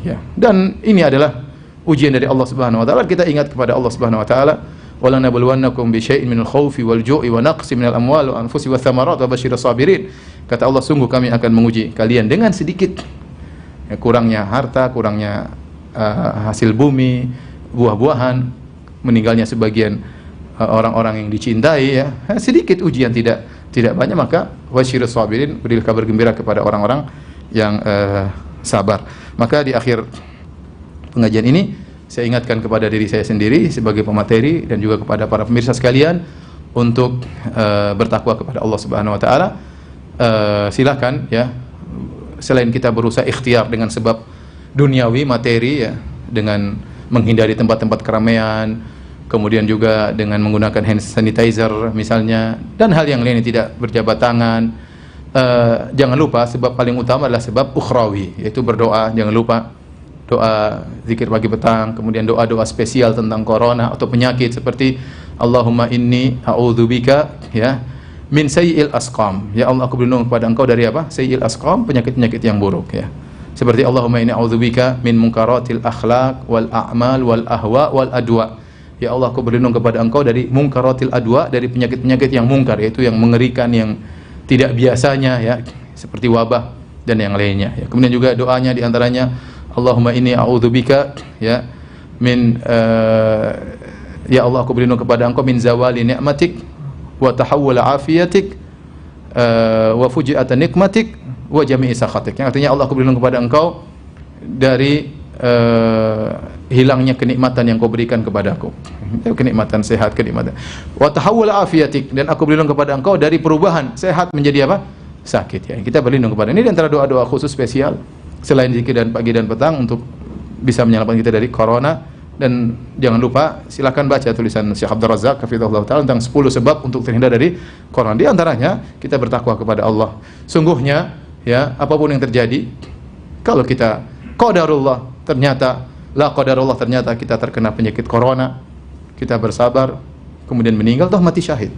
ya. Dan ini adalah ujian dari Allah Subhanahu wa taala. Kita ingat kepada Allah Subhanahu wa taala, wala nabluwannakum bi syai'in minal khaufi wal ju'i wa naqsin minal amwali wa anfusi wath thamarat wa basyirus sabirin. Kata Allah, sungguh kami akan menguji kalian dengan sedikit, ya, kurangnya harta, kurangnya hasil bumi, buah-buahan, meninggalnya sebagian orang-orang yang dicintai, ya, sedikit ujian, tidak banyak, maka wasyirus sabirin, berilah kabar gembira kepada orang-orang yang sabar. Maka di akhir pengajian ini saya ingatkan kepada diri saya sendiri sebagai pemateri dan juga kepada para pemirsa sekalian untuk bertakwa kepada Allah Subhanahu wa taala. Silakan, ya, selain kita berusaha ikhtiar dengan sebab duniawi, materi, ya, dengan menghindari tempat-tempat keramaian, kemudian juga dengan menggunakan hand sanitizer misalnya, dan hal yang lain yang tidak berjabat tangan. Jangan lupa sebab paling utama adalah sebab ukhrawi, yaitu berdoa. Jangan lupa doa zikir pagi petang, kemudian doa-doa spesial tentang corona atau penyakit seperti Allahumma inni a'udzubika, ya, min sayyi'il asqam. Ya Allah, aku berlindung kepada Engkau dari apa? Sayyi'il asqam, penyakit-penyakit yang buruk, ya. Seperti Allahumma inni a'udzubika min munkaratil akhlaq wal a'mal wal ahwa wal adwa. Ya Allah, aku berlindung kepada Engkau dari munkaratil adwa, dari penyakit-penyakit yang mungkar, yaitu yang mengerikan, yang tidak biasanya, ya, seperti wabah dan yang lainnya, ya. Kemudian juga doanya diantaranya Allahumma inni a'udzubika, ya, min ya Allah, aku berlindung kepada Engkau min zawali ni'matik wa tahawul afiyatik wa fuji'atan nikmatik wa jami'i sakhatik. Yang artinya Allah, aku berlindung kepada Engkau dari hilangnya kenikmatan yang Kau berikan kepadaku, kenikmatan sehat, kenikmatan wa tahawul afiyatik, dan aku berlindung kepada Engkau dari perubahan sehat menjadi apa? Sakit, ya. Kita berlindung kepada ini di antara doa-doa khusus spesial selain zikir dan pagi dan petang untuk bisa menyelamatkan kita dari corona. Dan jangan lupa silakan baca tulisan Syekh Abdul Razak hafizahullah taala tentang 10 sebab untuk terhindar dari corona. Di antaranya kita bertakwa kepada Allah. Sungguhnya, ya, apapun yang terjadi, kalau kita qadarullah, ternyata la qadarullah, ternyata kita terkena penyakit corona, kita bersabar kemudian meninggal, toh mati syahid.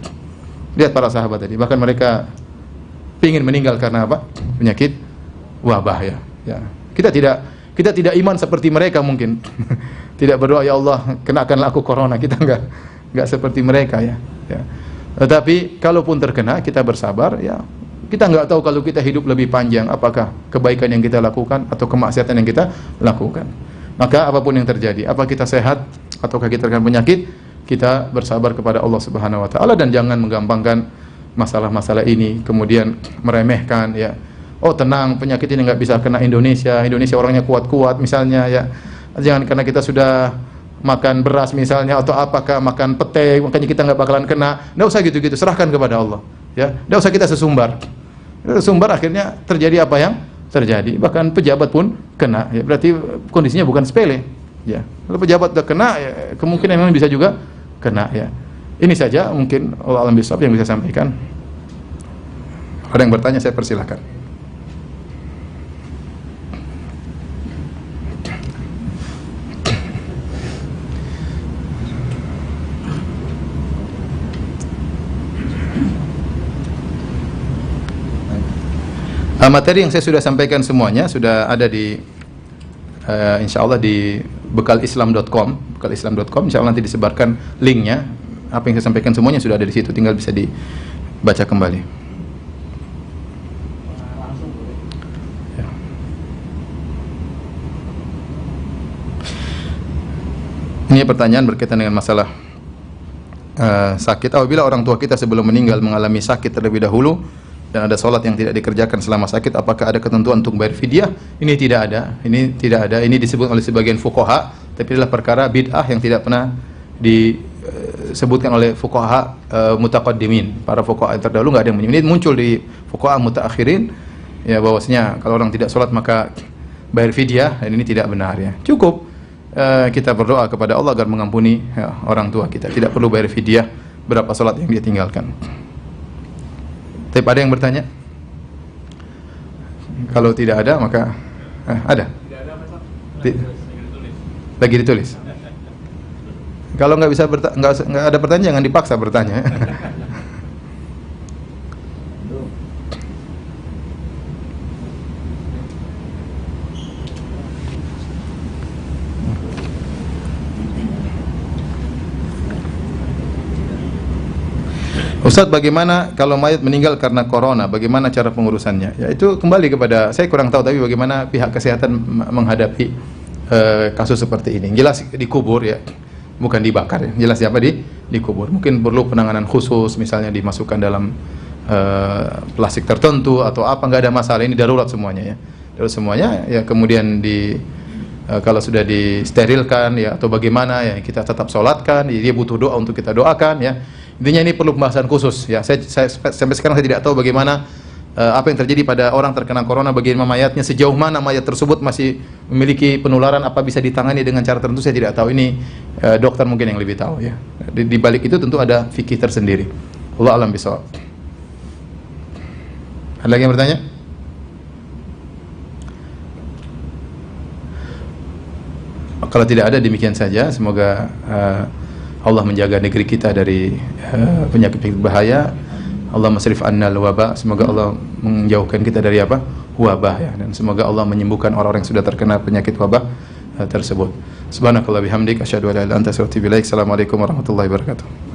Lihat para sahabat tadi, bahkan mereka ingin meninggal karena apa? Penyakit wabah, ya. Ya. Kita tidak iman seperti mereka mungkin. Tidak berdoa, ya Allah, kenakanlah aku corona. Kita enggak seperti mereka, ya. Ya. Tetapi kalaupun terkena, kita bersabar, ya. Kita enggak tahu kalau kita hidup lebih panjang, apakah kebaikan yang kita lakukan atau kemaksiatan yang kita lakukan. Maka apapun yang terjadi, apa kita sehat ataukah kita terkena penyakit, kita bersabar kepada Allah Subhanahu wa taala dan jangan menggampangkan masalah-masalah ini, kemudian meremehkan, ya. Oh, tenang, penyakit ini nggak bisa kena Indonesia orangnya kuat-kuat misalnya, ya. Jangan karena kita sudah makan beras misalnya atau apakah makan pete makanya kita nggak bakalan kena. Nggak usah gitu-gitu, serahkan kepada Allah, ya. Nggak usah kita sesumbar akhirnya terjadi apa yang terjadi, bahkan pejabat pun kena, ya. Berarti kondisinya bukan sepele, ya. Kalau pejabat udah kena, ya, kemungkinan memang bisa juga kena, ya. Ini saja mungkin Allah alam bisawab yang bisa sampaikan. Ada yang bertanya, saya persilahkan. Materi yang saya sudah sampaikan semuanya sudah ada di insya Allah di bekalislam.com. Insya Allah nanti disebarkan linknya. Apa yang saya sampaikan semuanya sudah ada di situ, tinggal bisa dibaca kembali. Ya. Ini pertanyaan berkaitan dengan masalah sakit. Apabila orang tua kita sebelum meninggal mengalami sakit terlebih dahulu dan ada sholat yang tidak dikerjakan selama sakit, apakah ada ketentuan untuk bayar fidyah? Ini tidak ada. Ini disebut oleh sebagian fuqaha, tapi adalah perkara bid'ah yang tidak pernah disebutkan oleh fuqaha mutaqaddimin. Para fuqaha terdahulu nggak ada yang ini muncul di fuqaha mutaakhirin, ya, bahwasanya kalau orang tidak sholat maka bayar fidyah, dan ini tidak benar, ya. Cukup kita berdoa kepada Allah agar mengampuni, ya, orang tua kita. Tidak perlu bayar fidyah berapa sholat yang dia tinggalkan. Tapi ada yang bertanya? Kalau tidak ada maka ada. Tidak ada apa? Lagi ditulis. Kalau nggak bisa nggak ada pertanyaan, jangan dipaksa bertanya. Ustadz, bagaimana kalau mayat meninggal karena corona? Bagaimana cara pengurusannya? Ya itu kembali kepada, saya kurang tahu, tapi bagaimana pihak kesehatan menghadapi kasus seperti ini. Jelas dikubur ya, bukan dibakar ya. Jelas siapa dikubur. Mungkin perlu penanganan khusus, misalnya dimasukkan dalam plastik tertentu atau apa, nggak ada masalah. Ini darurat semuanya ya. Darurat semuanya ya, kemudian kalau sudah disterilkan ya atau bagaimana ya, kita tetap sholatkan. Dia butuh doa untuk kita doakan ya. Intinya ini perlu pembahasan khusus ya. Saya sampai sekarang saya tidak tahu bagaimana apa yang terjadi pada orang terkena corona, bagaimana mayatnya, sejauh mana mayat tersebut masih memiliki penularan, apa bisa ditangani dengan cara tertentu, saya tidak tahu. Ini dokter mungkin yang lebih tahu ya. Di balik itu tentu ada fikih tersendiri. Allah alam bisawab. Ada lagi yang bertanya? Kalau tidak ada, demikian saja. Semoga Allah menjaga negeri kita dari penyakit-penyakit bahaya. Allah masrif annal wabah. Semoga Allah menjauhkan kita dari apa? Wabah ya. Dan semoga Allah menyembuhkan orang-orang yang sudah terkena penyakit wabah tersebut. Subhanakallah bihamdik asyhadu an la ilaha illa anta astaghfiruka wa atubu ilaik. Assalamualaikum warahmatullahi wabarakatuh.